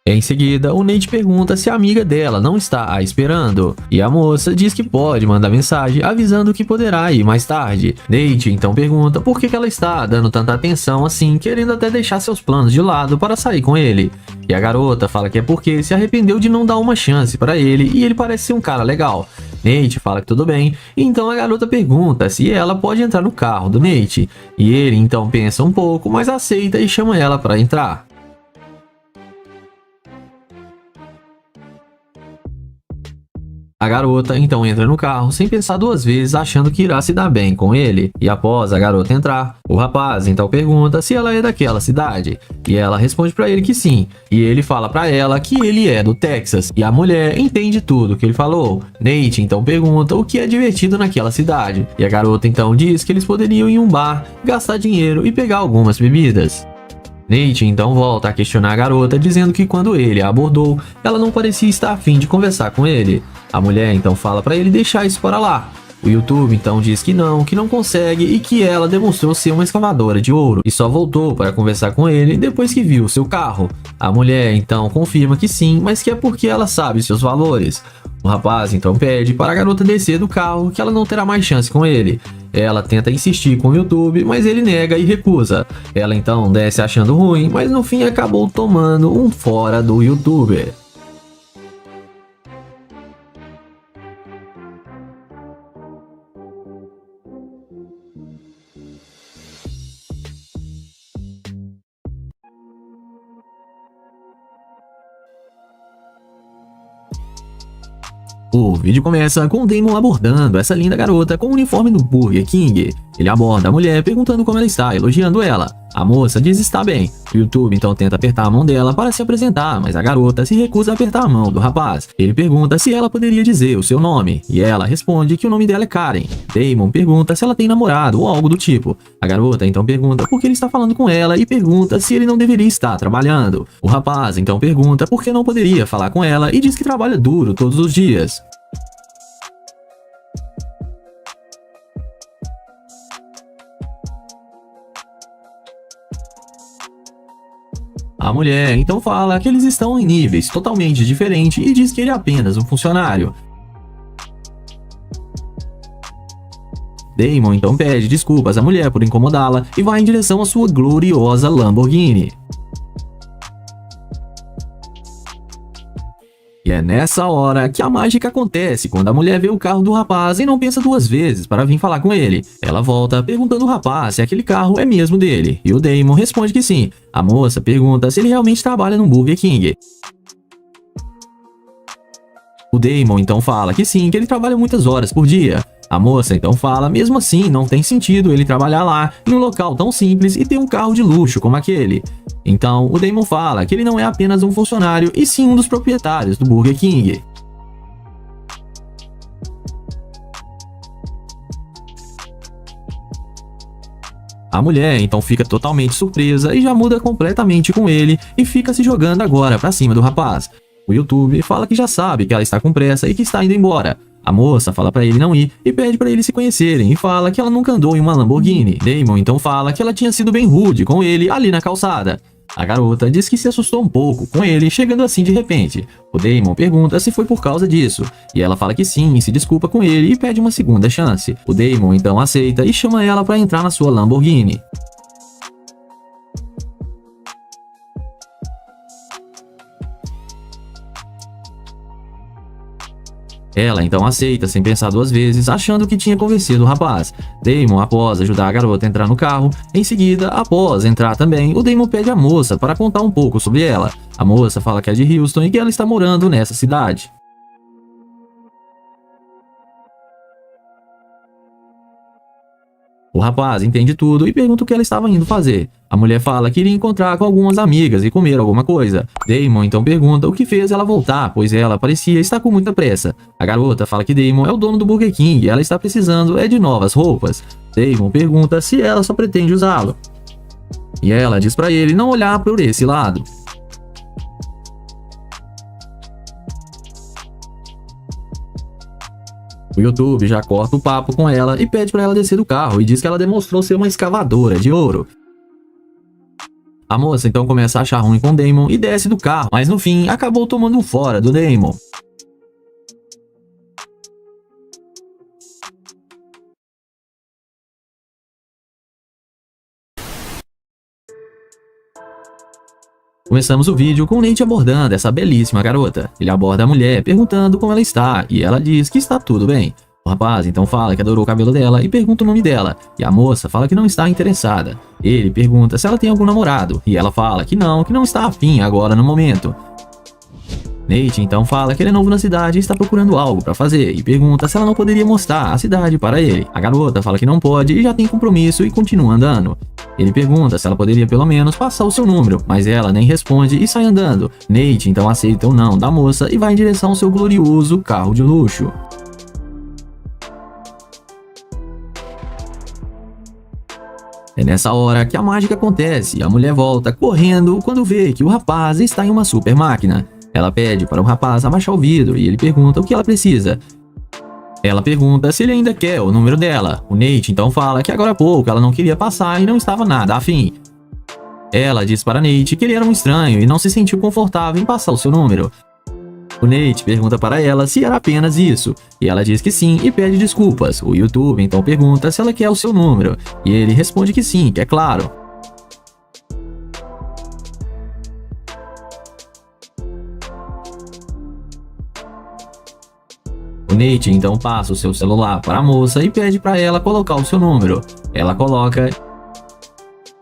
Em seguida, o Nate pergunta se a amiga dela não está a esperando, e a moça diz que pode mandar mensagem avisando que poderá ir mais tarde. Nate então pergunta por que ela está dando tanta atenção assim, querendo até deixar seus planos de lado para sair com ele. E a garota fala que é porque se arrependeu de não dar uma chance para ele e ele parece ser um cara legal. Nate fala que tudo bem, e então a garota pergunta se ela pode entrar no carro do Nate, e ele então pensa um pouco, mas aceita e chama ela para entrar. A garota então entra no carro sem pensar duas vezes, achando que irá se dar bem com ele. E após a garota entrar, o rapaz então pergunta se ela é daquela cidade. E ela responde para ele que sim. E ele fala para ela que ele é do Texas. E a mulher entende tudo que ele falou. Nate então pergunta o que é divertido naquela cidade. E a garota então diz que eles poderiam ir em um bar, gastar dinheiro e pegar algumas bebidas. Nate então volta a questionar a garota, dizendo que quando ele a abordou, ela não parecia estar a fim de conversar com ele. A mulher então fala para ele deixar isso para lá. O YouTube então diz que não consegue e que ela demonstrou ser uma escavadora de ouro e só voltou para conversar com ele depois que viu seu carro. A mulher então confirma que sim, mas que é porque ela sabe seus valores. O rapaz então pede para a garota descer do carro, que ela não terá mais chance com ele. Ela tenta insistir com o YouTube, mas ele nega e recusa. Ela então desce achando ruim, mas no fim acabou tomando um fora do YouTuber. O vídeo começa com o Damon abordando essa linda garota com o uniforme do Burger King. Ele aborda a mulher perguntando como ela está, elogiando ela. A moça diz estar bem. O YouTube então tenta apertar a mão dela para se apresentar, mas a garota se recusa a apertar a mão do rapaz. Ele pergunta se ela poderia dizer o seu nome, e ela responde que o nome dela é Karen. Damon pergunta se ela tem namorado ou algo do tipo. A garota então pergunta por que ele está falando com ela e pergunta se ele não deveria estar trabalhando. O rapaz então pergunta por que não poderia falar com ela e diz que trabalha duro todos os dias. A mulher então fala que eles estão em níveis totalmente diferentes e diz que ele é apenas um funcionário. Damon então pede desculpas à mulher por incomodá-la e vai em direção à sua gloriosa Lamborghini. E é nessa hora que a mágica acontece, quando a mulher vê o carro do rapaz e não pensa duas vezes para vir falar com ele. Ela volta perguntando ao rapaz se aquele carro é mesmo dele, e o Damon responde que sim. A moça pergunta se ele realmente trabalha no Burger King. O Damon então fala que sim, que ele trabalha muitas horas por dia. A moça então fala, mesmo assim, não tem sentido ele trabalhar lá, em um local tão simples e ter um carro de luxo como aquele. Então, o Damon fala que ele não é apenas um funcionário, e sim um dos proprietários do Burger King. A mulher então fica totalmente surpresa e já muda completamente com ele e fica se jogando agora pra cima do rapaz. O YouTube fala que já sabe que ela está com pressa e que está indo embora. A moça fala pra ele não ir e pede pra eles se conhecerem e fala que ela nunca andou em uma Lamborghini. Damon então fala que ela tinha sido bem rude com ele ali na calçada. A garota diz que se assustou um pouco com ele chegando assim de repente. O Damon pergunta se foi por causa disso, e ela fala que sim, e se desculpa com ele e pede uma segunda chance. O Damon então aceita e chama ela para entrar na sua Lamborghini. Ela então aceita sem pensar duas vezes, achando que tinha convencido o rapaz. Damon, após ajudar a garota a entrar no carro, em seguida, após entrar também, o Damon pede a moça para contar um pouco sobre ela. A moça fala que é de Houston e que ela está morando nessa cidade. O rapaz entende tudo e pergunta o que ela estava indo fazer. A mulher fala que iria encontrar com algumas amigas e comer alguma coisa. Damon então pergunta o que fez ela voltar, pois ela parecia estar com muita pressa. A garota fala que Damon é o dono do Burger King e ela está precisando de novas roupas. Damon pergunta se ela só pretende usá-lo. E ela diz para ele não olhar por esse lado. O YouTube já corta o papo com ela e pede para ela descer do carro e diz que ela demonstrou ser uma escavadora de ouro. A moça então começa a achar ruim com Damon e desce do carro, mas no fim acabou tomando um fora do Damon. Começamos o vídeo com Nate abordando essa belíssima garota. Ele aborda a mulher perguntando como ela está e ela diz que está tudo bem. O rapaz então fala que adorou o cabelo dela e pergunta o nome dela, e a moça fala que não está interessada. Ele pergunta se ela tem algum namorado e ela fala que não está afim agora no momento. Nate então fala que ele é novo na cidade e está procurando algo para fazer e pergunta se ela não poderia mostrar a cidade para ele. A garota fala que não pode e já tem compromisso e continua andando. Ele pergunta se ela poderia pelo menos passar o seu número, mas ela nem responde e sai andando. Nate então aceita o não da moça e vai em direção ao seu glorioso carro de luxo. É nessa hora que a mágica acontece e a mulher volta correndo quando vê que o rapaz está em uma super máquina. Ela pede para o rapaz abaixar o vidro e ele pergunta o que ela precisa. Ela pergunta se ele ainda quer o número dela. O Nate então fala que agora há pouco ela não queria passar e não estava nada afim. Ela diz para Nate que ele era um estranho e não se sentiu confortável em passar o seu número. O Nate pergunta para ela se era apenas isso, e ela diz que sim e pede desculpas. O YouTube então pergunta se ela quer o seu número, e ele responde que sim, que é claro. O Nate então passa o seu celular para a moça e pede para ela colocar o seu número. Ela coloca.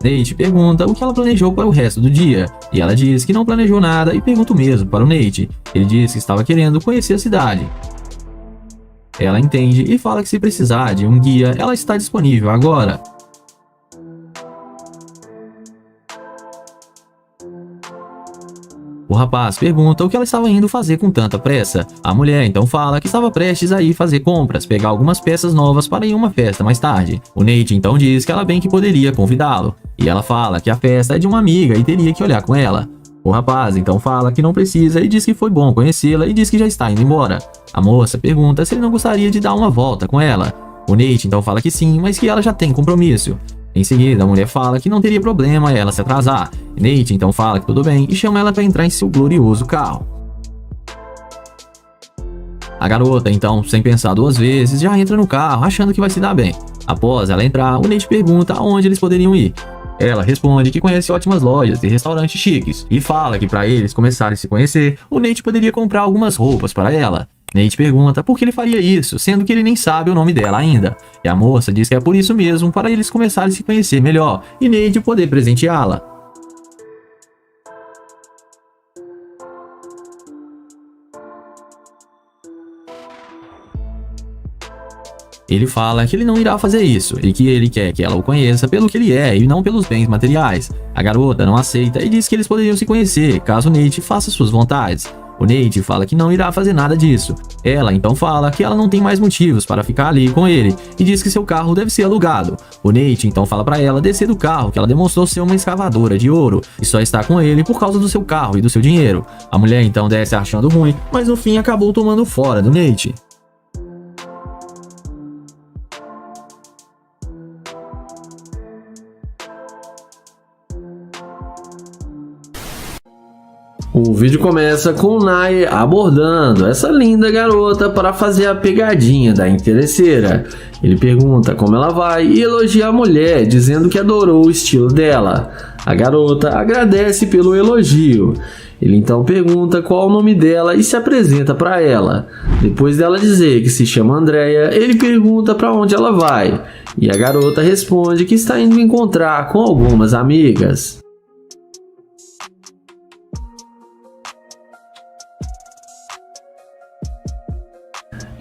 Nate pergunta o que ela planejou para o resto do dia, e ela diz que não planejou nada e pergunta o mesmo para o Nate. Ele diz que estava querendo conhecer a cidade. Ela entende e fala que se precisar de um guia, ela está disponível agora. O rapaz pergunta o que ela estava indo fazer com tanta pressa. A mulher então fala que estava prestes a ir fazer compras, pegar algumas peças novas para ir a uma festa mais tarde. O Nate então diz que ela bem que poderia convidá-lo, e ela fala que a festa é de uma amiga e teria que olhar com ela. O rapaz então fala que não precisa e diz que foi bom conhecê-la e diz que já está indo embora. A moça pergunta se ele não gostaria de dar uma volta com ela. O Nate então fala que sim, mas que ela já tem compromisso. Em seguida, a mulher fala que não teria problema ela se atrasar. Nate então fala que tudo bem e chama ela para entrar em seu glorioso carro. A garota então, sem pensar duas vezes, já entra no carro achando que vai se dar bem. Após ela entrar, o Nate pergunta aonde eles poderiam ir. Ela responde que conhece ótimas lojas e restaurantes chiques e fala que para eles começarem a se conhecer, o Nate poderia comprar algumas roupas para ela. Nate pergunta por que ele faria isso, sendo que ele nem sabe o nome dela ainda. E a moça diz que é por isso mesmo, para eles começarem a se conhecer melhor e Nate poder presenteá-la. Ele fala que ele não irá fazer isso e que ele quer que ela o conheça pelo que ele é e não pelos bens materiais. A garota não aceita e diz que eles poderiam se conhecer caso Nate faça suas vontades. O Nate fala que não irá fazer nada disso. Ela então fala que ela não tem mais motivos para ficar ali com ele e diz que seu carro deve ser alugado. O Nate então fala para ela descer do carro, que ela demonstrou ser uma escavadora de ouro e só está com ele por causa do seu carro e do seu dinheiro. A mulher então desce achando ruim, mas no fim acabou tomando fora do Nate.
vídeo começa com o Nair abordando essa linda garota para fazer a pegadinha da interesseira. Ele pergunta como ela vai e elogia a mulher, dizendo que adorou o estilo dela. A garota agradece pelo elogio. Ele então pergunta qual o nome dela e se apresenta para ela. Depois dela dizer que se chama Andrea, ele pergunta para onde ela vai. E a garota responde que está indo encontrar com algumas amigas.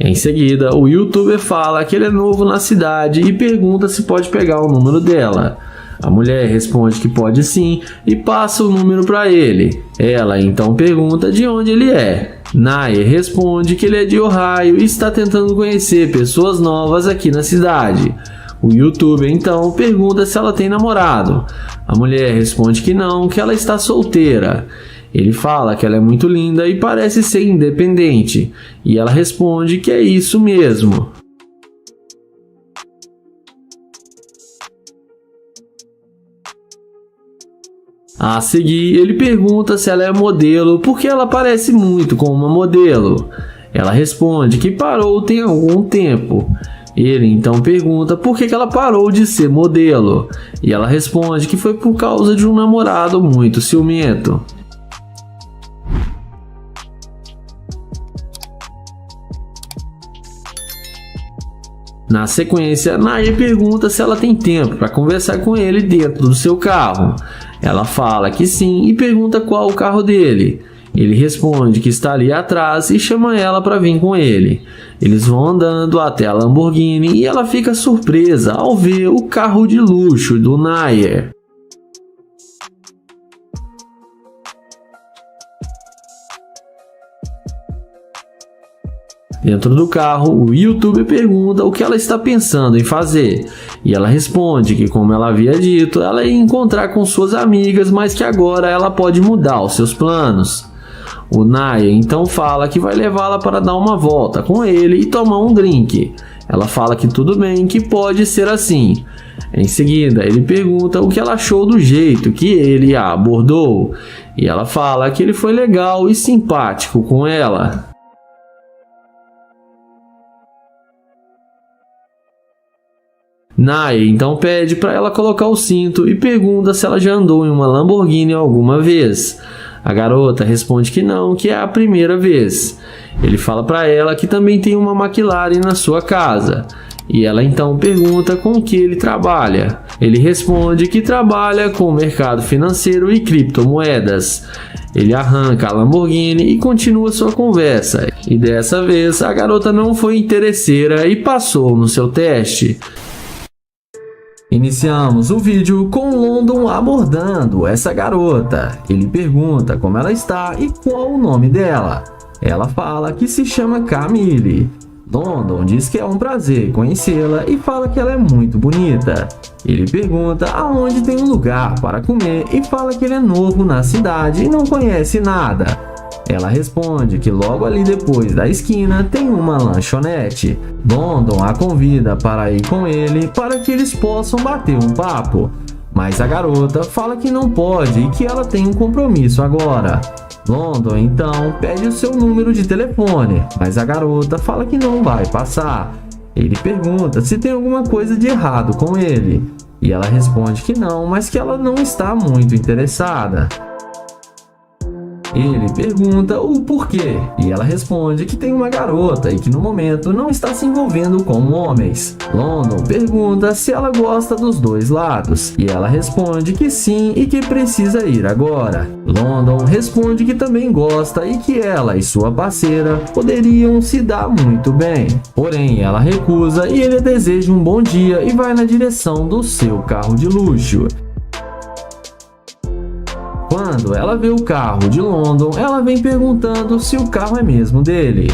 Em seguida, o youtuber fala que ele é novo na cidade e pergunta se pode pegar o número dela. A mulher responde que pode sim e passa o número para ele. Ela então pergunta de onde ele é. Nair responde que ele é de Ohio e está tentando conhecer pessoas novas aqui na cidade. O youtuber então pergunta se ela tem namorado. A mulher responde que não, que ela está solteira. Ele fala que ela é muito linda e parece ser independente, e ela responde que é isso mesmo. A seguir, ele pergunta se ela é modelo porque ela parece muito com uma modelo. Ela responde que parou tem algum tempo. Ele então pergunta por que ela parou de ser modelo, e ela responde que foi por causa de um namorado muito ciumento. Na sequência, Nair pergunta se ela tem tempo para conversar com ele dentro do seu carro. Ela fala que sim e pergunta qual o carro dele. Ele responde que está ali atrás e chama ela para vir com ele. Eles vão andando até a Lamborghini e ela fica surpresa ao ver o carro de luxo do Nair. Dentro do carro, o youtuber pergunta o que ela está pensando em fazer, e ela responde que, como ela havia dito, ela ia encontrar com suas amigas, mas que agora ela pode mudar os seus planos. O Nair então fala que vai levá-la para dar uma volta com ele e tomar um drink. Ela fala que tudo bem, que pode ser assim. Em seguida, ele pergunta o que ela achou do jeito que ele a abordou, e ela fala que ele foi legal e simpático com ela. Nair então pede para ela colocar o cinto e pergunta se ela já andou em uma Lamborghini alguma vez. A garota responde que não, que é a primeira vez. Ele fala para ela que também tem uma McLaren na sua casa. E ela então pergunta com o que ele trabalha. Ele responde que trabalha com o mercado financeiro e criptomoedas. Ele arranca a Lamborghini e continua sua conversa. E dessa vez a garota não foi interesseira e passou no seu teste. Iniciamos o vídeo com London abordando essa garota. Ele pergunta como ela está e qual o nome dela. Ela fala que se chama Camille. London diz que é um prazer conhecê-la e fala que ela é muito bonita. Ele pergunta aonde tem um lugar para comer e fala que ele é novo na cidade e não conhece nada. Ela responde que logo ali depois da esquina tem uma lanchonete. London a convida para ir com ele para que eles possam bater um papo. Mas a garota fala que não pode e que ela tem um compromisso agora. London então pede o seu número de telefone, mas a garota fala que não vai passar. Ele pergunta se tem alguma coisa de errado com ele. E ela responde que não, mas que ela não está muito interessada. Ele pergunta o porquê, e ela responde que tem uma garota e que no momento não está se envolvendo com homens. London pergunta se ela gosta dos dois lados, e ela responde que sim e que precisa ir agora. London responde que também gosta e que ela e sua parceira poderiam se dar muito bem. Porém, ela recusa e ele deseja um bom dia e vai na direção do seu carro de luxo. Quando ela vê o carro de London, ela vem perguntando se o carro é mesmo dele.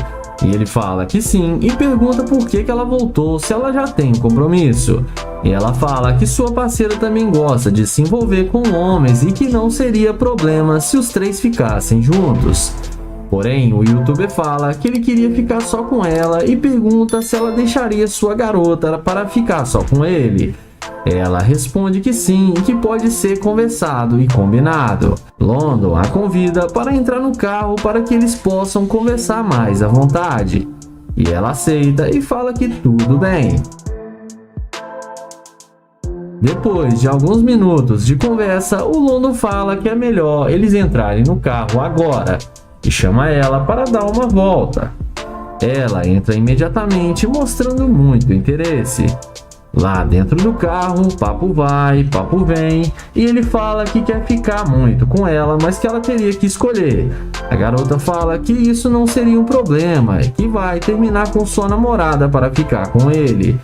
E ele fala que sim e pergunta por que ela voltou se ela já tem um compromisso. E ela fala que sua parceira também gosta de se envolver com homens e que não seria problema se os três ficassem juntos. Porém, o youtuber fala que ele queria ficar só com ela e pergunta se ela deixaria sua garota para ficar só com ele.
Ela responde que sim e que pode ser conversado e combinado. London a convida para entrar no carro para que eles possam conversar mais à vontade. E ela aceita e fala que tudo bem. Depois de alguns minutos de conversa, o London fala que é melhor eles entrarem no carro agora e chama ela para dar uma volta. Ela entra imediatamente, mostrando muito interesse. Lá dentro do carro, papo vai, papo vem, e ele fala que quer ficar muito com ela, mas que ela teria que escolher. A garota fala que isso não seria um problema e que vai terminar com sua namorada para ficar com ele.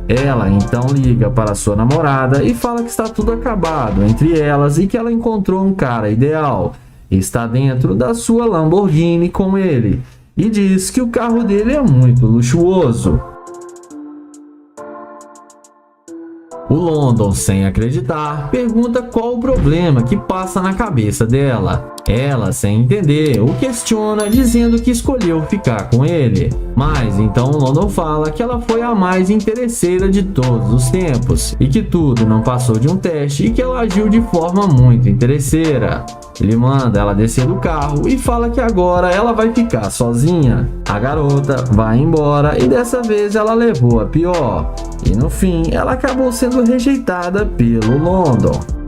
Ela então liga para sua namorada e fala que está tudo acabado entre elas e que ela encontrou um cara ideal. Está dentro da sua Lamborghini com ele e diz que o carro dele é muito luxuoso. O London, sem acreditar, pergunta qual o problema que passa na cabeça dela. Ela, sem entender, o questiona dizendo que escolheu ficar com ele. Mas então o London fala que ela foi a mais interesseira de todos os tempos e que tudo não passou de um teste e que ela agiu de forma muito interesseira. Ele manda ela descer do carro e fala que agora ela vai ficar sozinha. A garota vai embora e dessa vez ela levou a pior. E no fim, ela acabou sendo rejeitada pelo London.